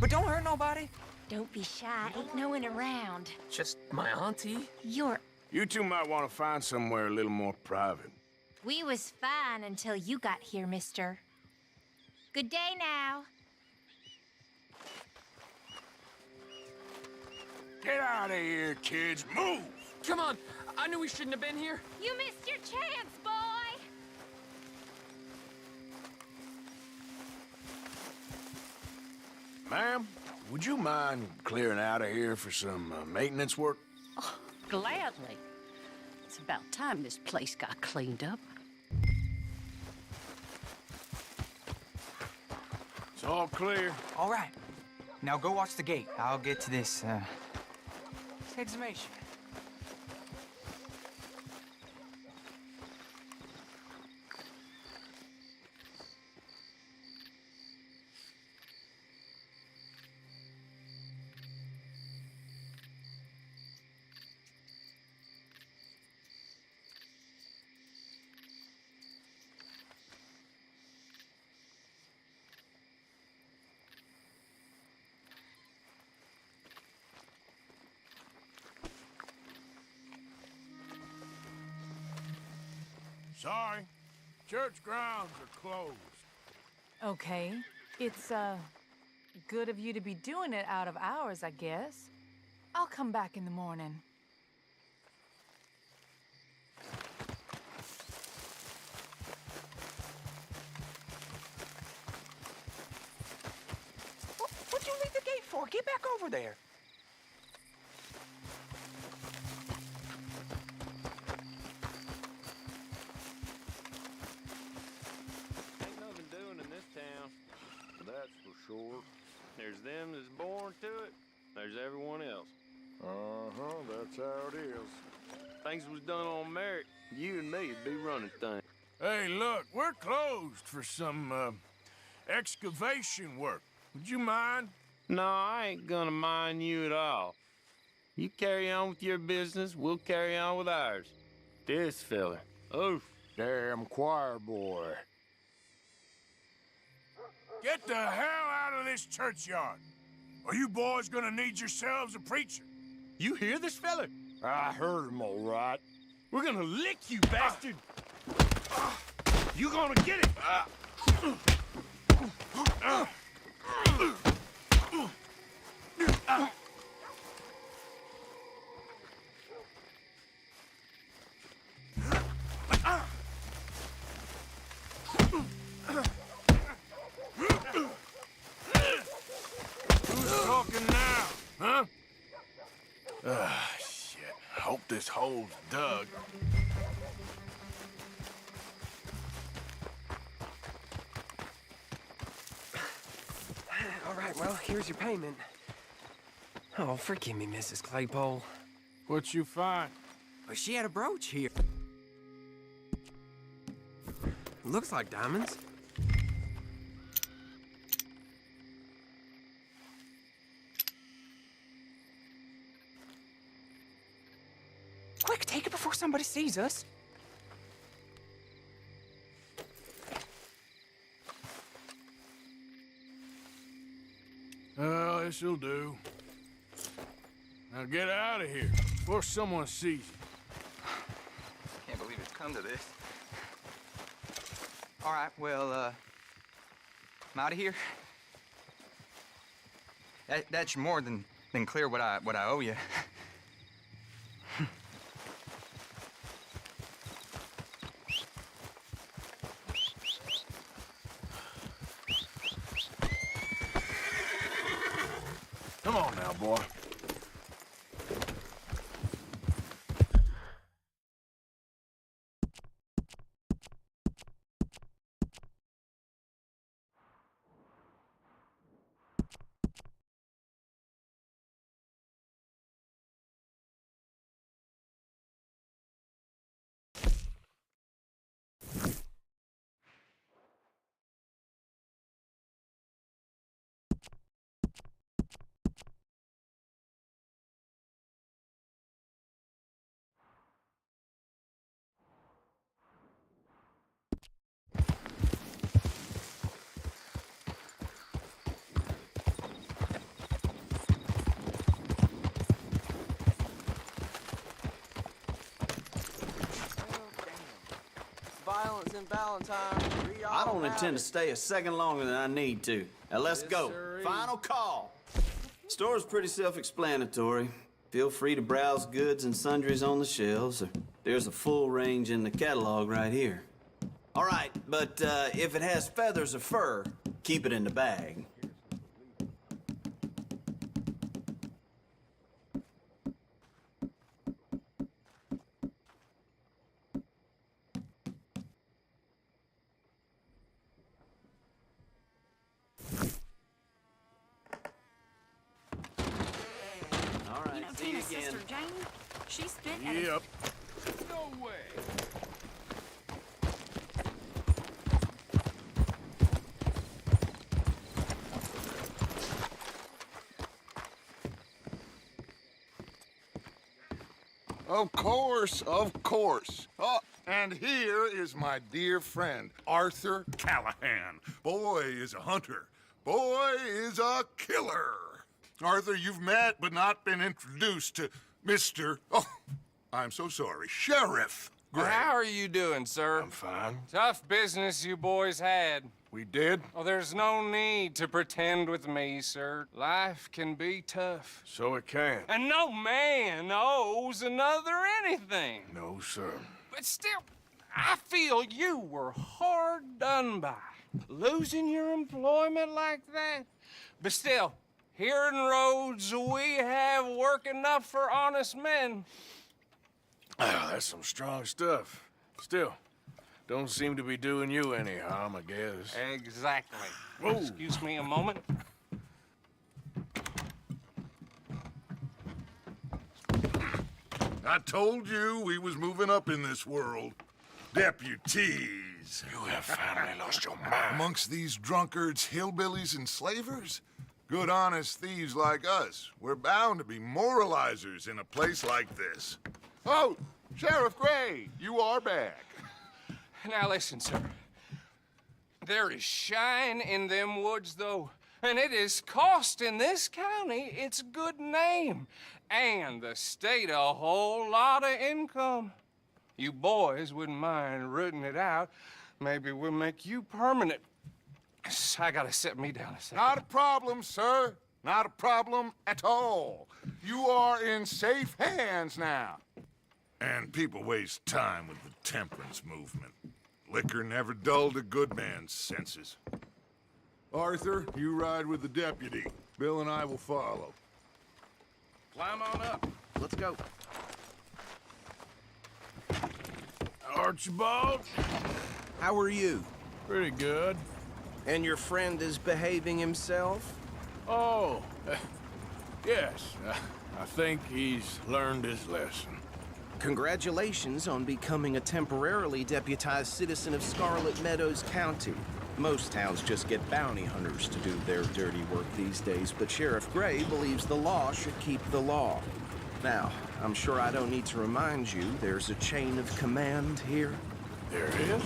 But don't hurt nobody. Don't be shy. Ain't no one around. Just my auntie? You two might want to find somewhere a little more private. We was fine until you got here, mister. Good day now. Get out of here, kids. Move! Come on. I knew we shouldn't have been here. You missed your chance, boy. Ma'am, would you mind clearing out of here for some maintenance work? Oh, gladly. It's about time this place got cleaned up. It's all clear. All right. Now go watch the gate. I'll get to this, exhumation. Sorry. Church grounds are closed. Okay. It's, good of you to be doing it out of hours, I guess. I'll come back in the morning. What'd you leave the gate for? Get back over there. Ain't nothing doing in this town, that's for sure. There's them that's born to it, there's everyone else. Uh-huh, that's how it is. Things was done on merit, you and me would be running things. Hey, look, we're closed for some, excavation work. Would you mind? No, I ain't gonna mind you at all. You carry on with your business, we'll carry on with ours. This fella, oof. Damn choir boy. Get the hell out of this churchyard. Are you boys gonna need yourselves a preacher? You hear this fella? I heard him all right. We're gonna lick you, bastard! You gonna get it! Who's talking now, huh? Ah, shit. Hope this hole's dug. All right, well, here's your payment. Oh, forgive me, Mrs. Claypole. What you find? Well, she had a brooch here. Looks like diamonds. Quick, take it before somebody sees us. Well, this'll do. Now get out of here before someone sees you. Can't believe it's come to this. All right, well, I'm out of here. That's more than clear what I owe you. Come on now, boy. Violence in Valentine. I don't intend to stay a second longer than I need to. Now let's go. sirree. Final call. Store's pretty self-explanatory. Feel free to browse goods and sundries on the shelves. There's a full range in the catalog right here. All right, but if it has feathers or fur, keep it in the bag. All right, see you again. Sister Jane, she spit at us. Yep. No way. Of course, of course. Oh, and here is my dear friend, Arthur Callahan. Boy is a hunter. Boy is a killer. Arthur, you've met but not been introduced to Mr. Oh, I'm so sorry, Sheriff Gray. How are you doing, sir? I'm fine. Tough business you boys had. We did? Oh, there's no need to pretend with me, sir. Life can be tough. So it can. And no man owes another anything. No, sir. But still, I feel you were hard done by. Losing your employment like that. But still, here in Rhodes, we have work enough for honest men. Ah, that's some strong stuff. Still, don't seem to be doing you any harm, I guess. Exactly. Whoa. Excuse me a moment. I told you we was moving up in this world. Deputies. You have finally lost your mind. Amongst these drunkards, hillbillies, and slavers? Good, honest thieves like us. We're bound to be moralizers in a place like this. Oh, Sheriff Gray, you are back. Now listen, sir. There is shine in them woods, though, and it is costing this county its good name and the state a whole lot of income. You boys wouldn't mind rooting it out. Maybe we'll make you permanent. I gotta set me down a second. Not a problem, sir. Not a problem at all. You are in safe hands now. And people waste time with the temperance movement. Liquor never dulled a good man's senses. Arthur, you ride with the deputy. Bill and I will follow. Climb on up. Let's go. Archibald. How are you? Pretty good. And your friend is behaving himself? Oh, yes. I think he's learned his lesson. Congratulations on becoming a temporarily deputized citizen of Scarlet Meadows County. Most towns just get bounty hunters to do their dirty work these days, but Sheriff Gray believes the law should keep the law. Now, I'm sure I don't need to remind you there's a chain of command here. There is?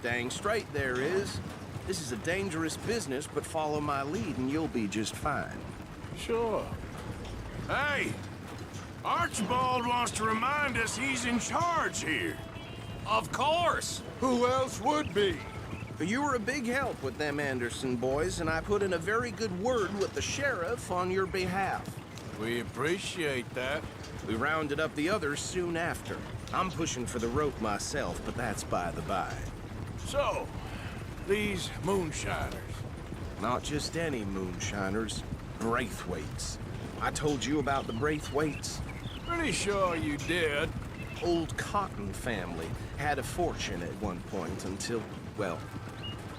Dang straight there is. This is a dangerous business, but follow my lead and you'll be just fine. Sure. Hey! Archibald wants to remind us he's in charge here. Of course! Who else would be? You were a big help with them Anderson boys, and I put in a very good word with the sheriff on your behalf. We appreciate that. We rounded up the others soon after. I'm pushing for the rope myself, but that's by the by. So, these moonshiners. Not just any moonshiners. Braithwaites. I told you about the Braithwaites. Pretty sure you did. Old Cotton family had a fortune at one point until, well,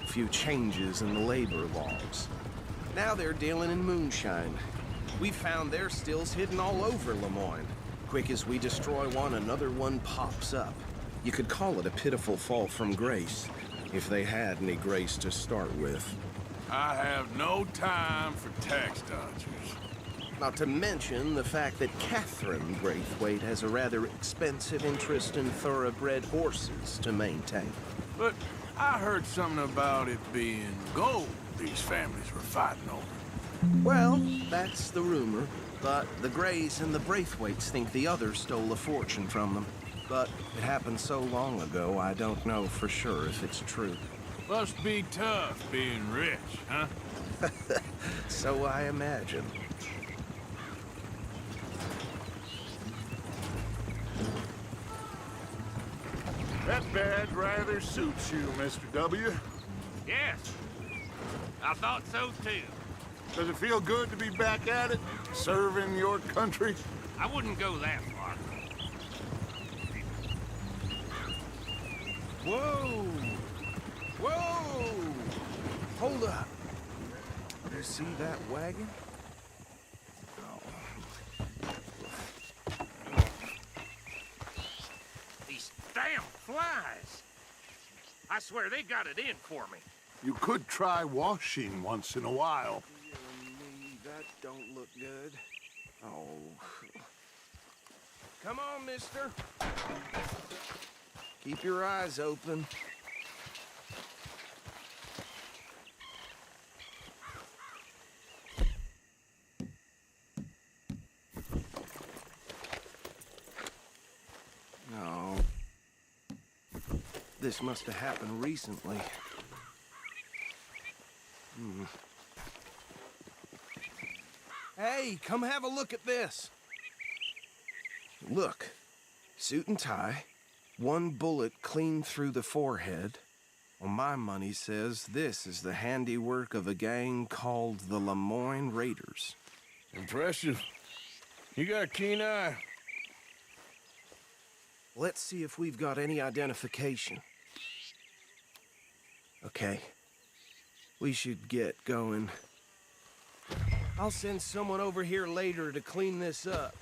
a few changes in the labor laws. Now they're dealing in moonshine. We found their stills hidden all over Lemoyne. Quick as we destroy one, another one pops up. You could call it a pitiful fall from grace, if they had any grace to start with. I have no time for tax dodgers. Not to mention the fact that Catherine Braithwaite has a rather expensive interest in thoroughbred horses to maintain. But I heard something about it being gold these families were fighting over. Well, that's the rumor. But the Grays and the Braithwaites think the others stole a fortune from them. But it happened so long ago, I don't know for sure if it's true. Must be tough being rich, huh? So I imagine. That badge rather suits you, Mr. W. Yes. I thought so, too. Does it feel good to be back at it, serving your country? I wouldn't go that far. Whoa! Whoa! Hold up. You see that wagon? These damn flies. I swear they got it in for me. You could try washing once in a while. That don't look good. Oh. Come on, mister. Keep your eyes open. No. This must have happened recently. Hey, come have a look at this. Look, suit and tie, one bullet clean through the forehead. Well, my money says this is the handiwork of a gang called the Lemoyne Raiders. Impressive. You got a keen eye. Let's see if we've got any identification. Okay. We should get going. I'll send someone over here later to clean this up.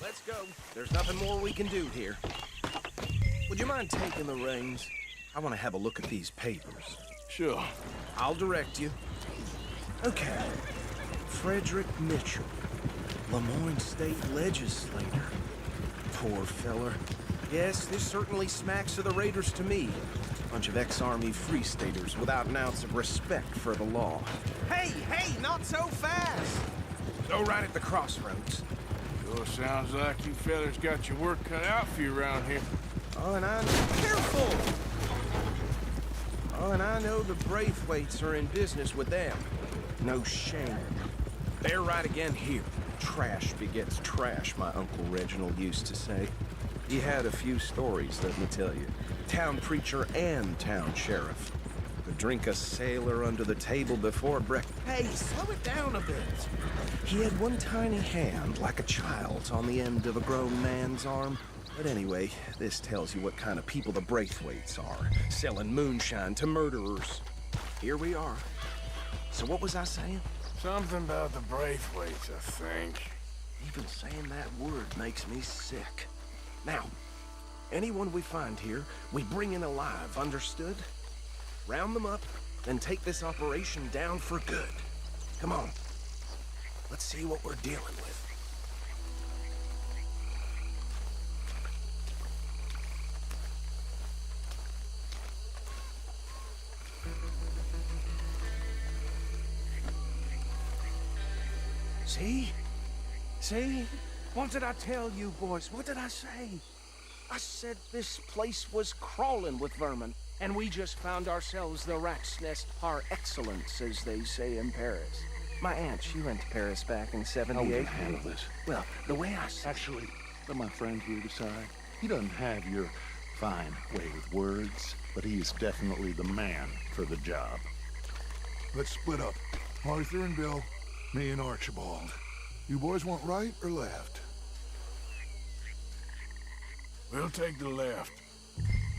Let's go. There's nothing more we can do here. Would you mind taking the reins? I want to have a look at these papers. Sure. I'll direct you. Okay. Frederick Mitchell, Lemoyne State Legislator. Poor feller. Yes, this certainly smacks of the Raiders to me. Bunch of ex-army free staters without an ounce of respect for the law. Hey, not so fast! Go right at the crossroads. Sure sounds like you fellas got your work cut out for you around here. Oh, and I know... Careful! Oh, and I know the Braithwaites are in business with them. No shame. They're right again here. Trash begets trash, my Uncle Reginald used to say. He had a few stories, let me tell you. Town preacher and town sheriff. Could drink a sailor under the table before breakfast. Hey, slow it down a bit. He had one tiny hand, like a child's, on the end of a grown man's arm. But anyway, this tells you what kind of people the Braithwaites are. Selling moonshine to murderers. Here we are. So what was I saying? Something about the Braithwaites, I think. Even saying that word makes me sick. Now, anyone we find here, we bring in alive, understood? Round them up, then take this operation down for good. Come on. Let's see what we're dealing with. See? See? What did I tell you, boys? What did I say? I said this place was crawling with vermin, and we just found ourselves the rat's nest par excellence, as they say in Paris. My aunt, she went to Paris back in '78. How we gonna handle this? Well, the way I said... Actually, let my friend here decide. He doesn't have your fine way with words, but he is definitely the man for the job. Let's split up. Arthur and Bill, me and Archibald. You boys want right or left? We'll take the left.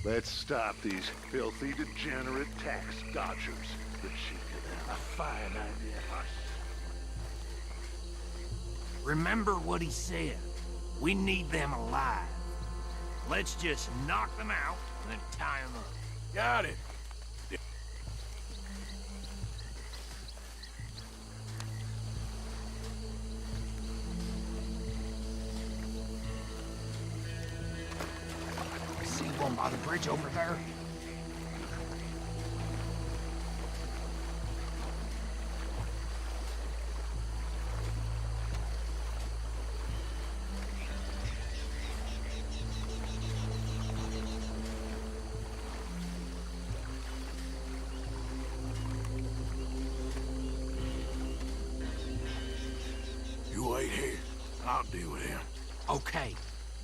Let's stop these filthy, degenerate tax dodgers. The cheek of them. A fine idea. Remember what he said. We need them alive. Let's just knock them out and then tie them up. Got it. See one by the bridge over there? You wait here. I'll deal with him. Okay,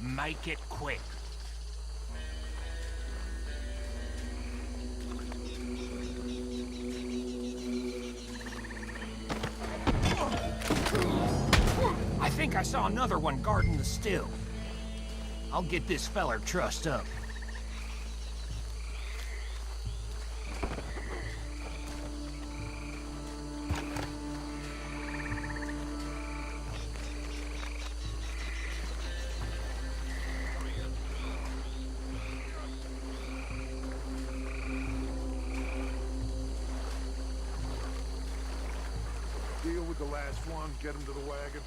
make it quick. I think I saw another one guarding the still. I'll get this feller trussed up. Deal with the last one, get him to the wagon.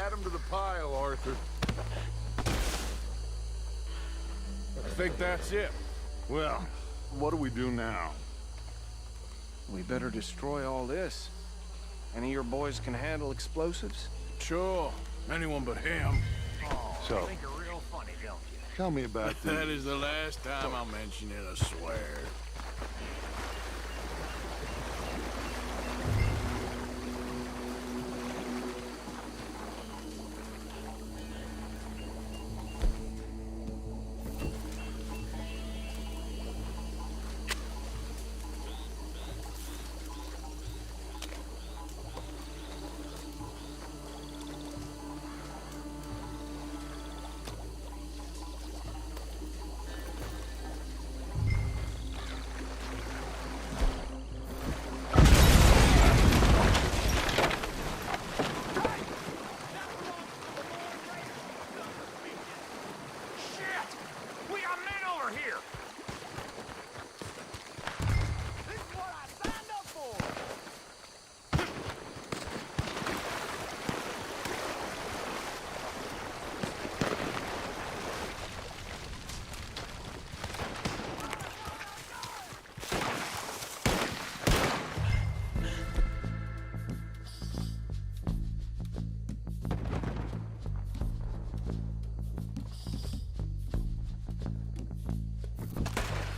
Add them to the pile, Arthur. I think that's it. Well, what do we do now? We better destroy all this. Any of your boys can handle explosives? Sure. Anyone but him. Oh, So- you think you're real funny, don't you? Tell me about this. That is the last time I'll mention it, I swear.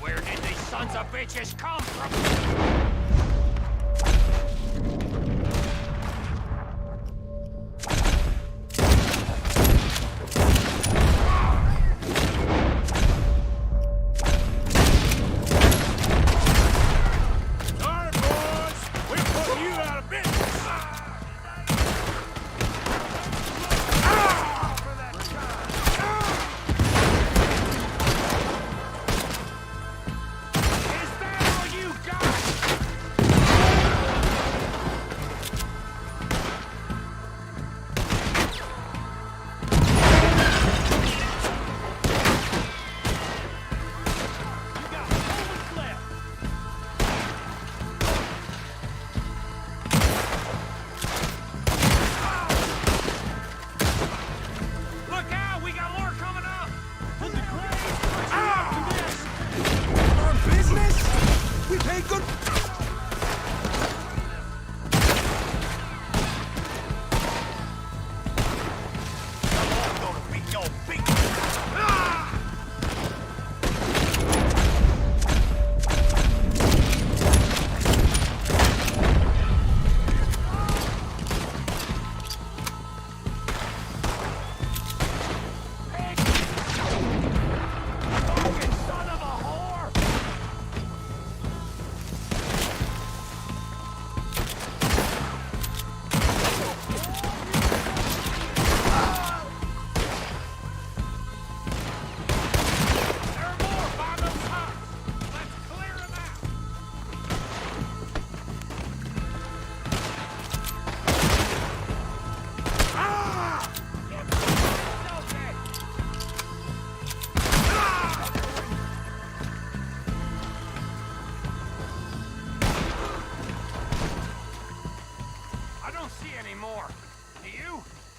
Where did these sons of bitches come from?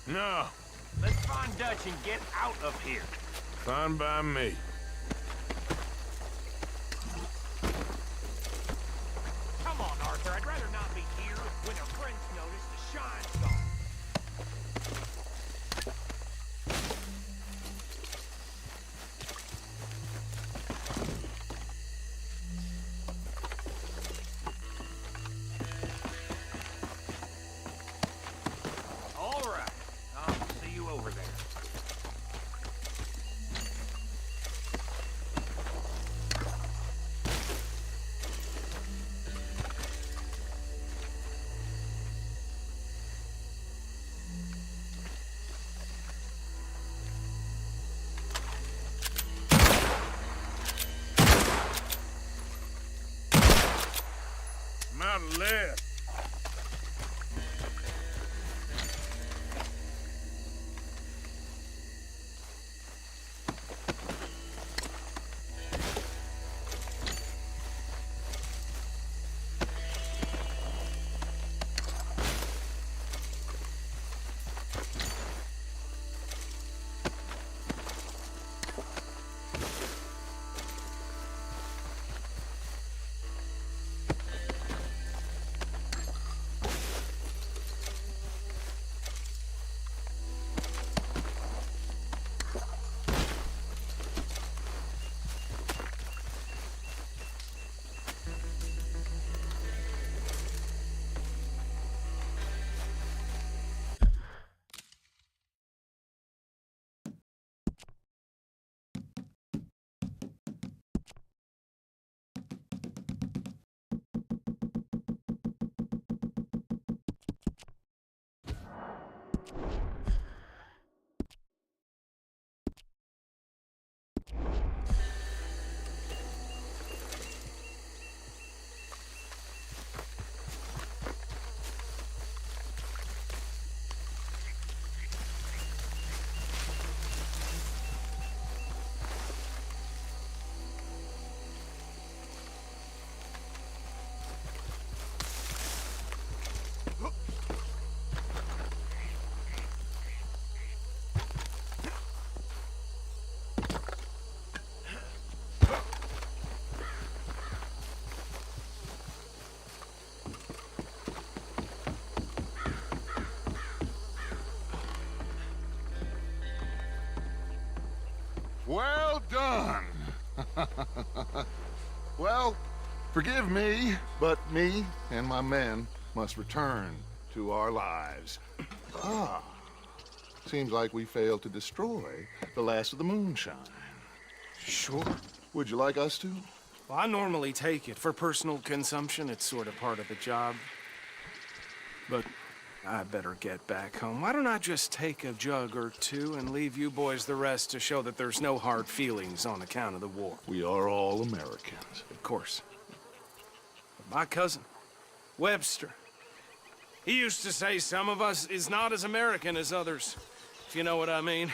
No. Let's find Dutch and get out of here. Fine by me. Come on, Arthur. I'd rather not be here when our friends notice the shine's gone. All right. I'll see you over there. I'm out of left. done. Well, forgive me, but me and my men must return to our lives. Ah, seems like we failed to destroy the last of the moonshine. Sure. Would you like us to? Well, I normally take it. For personal consumption, it's sort of part of the job. But I better get back home. Why don't I just take a jug or two and leave you boys the rest to show that there's no hard feelings on account of the war? We are all Americans. Of course. But my cousin, Webster, he used to say some of us is not as American as others, if you know what I mean.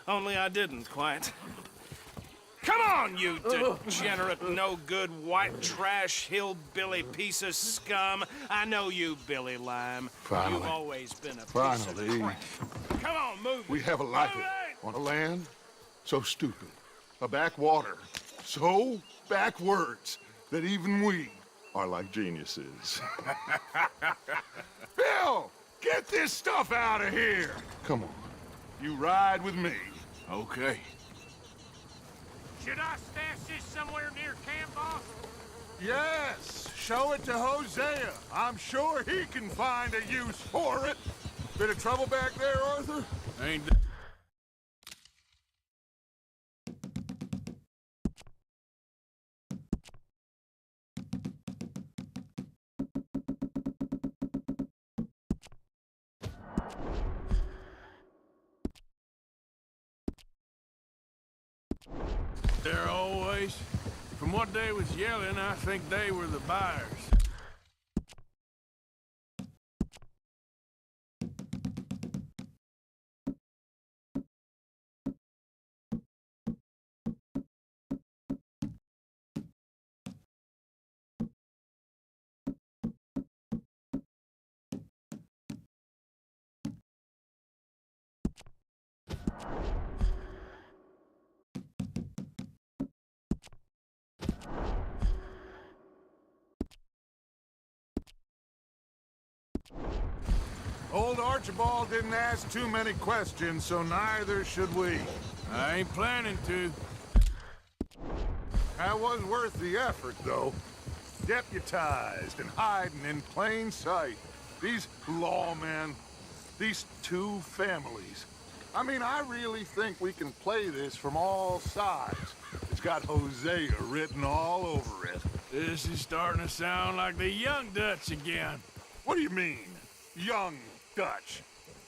Only I didn't quite. Come on, you degenerate, no-good, white trash, hillbilly piece of scum. I know you, Billy Lime. Finally. You've always been a piece Finally. of crap. Come on, move We it. have a life on a land so stupid, a backwater so backwards that even we are like geniuses. Bill, get this stuff out of here. Come on, you ride with me. Okay. Should I stash this somewhere near camp, boss? Yes, show it to Hosea. I'm sure he can find a use for it. Bit of trouble back there, Arthur? Ain't there always. From what they was yelling, I think they were the buyers. Old Archibald didn't ask too many questions, so neither should we. I ain't planning to. That was worth the effort, though. Deputized and hiding in plain sight. These lawmen, these two families. I mean, I really think we can play this from all sides. It's got Hosea written all over it. This is starting to sound like the Young Dutch again. What do you mean, young Dutch?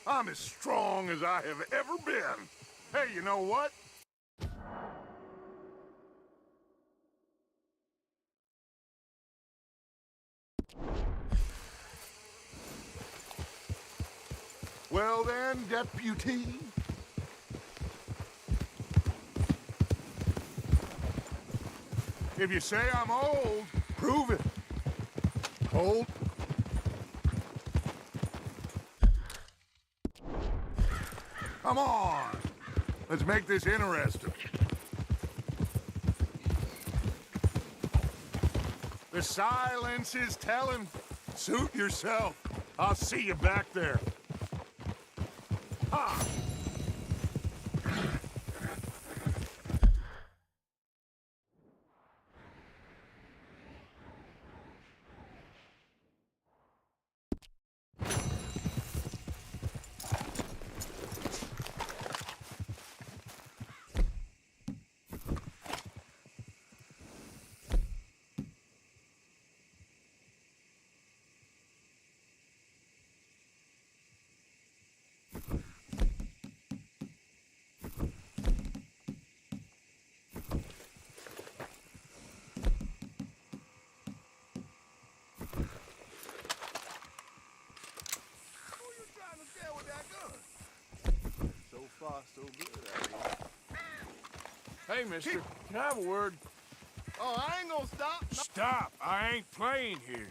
I'm as strong as I have ever been. Hey, you know what? Well then, deputy. If you say I'm old, prove it. Old? Come on. Let's make this interesting. The silence is telling. Suit yourself. I'll see you back there. Ha! So good, Hey, mister, can I have a word? Oh, I ain't gonna stop. Stop! I ain't playing here.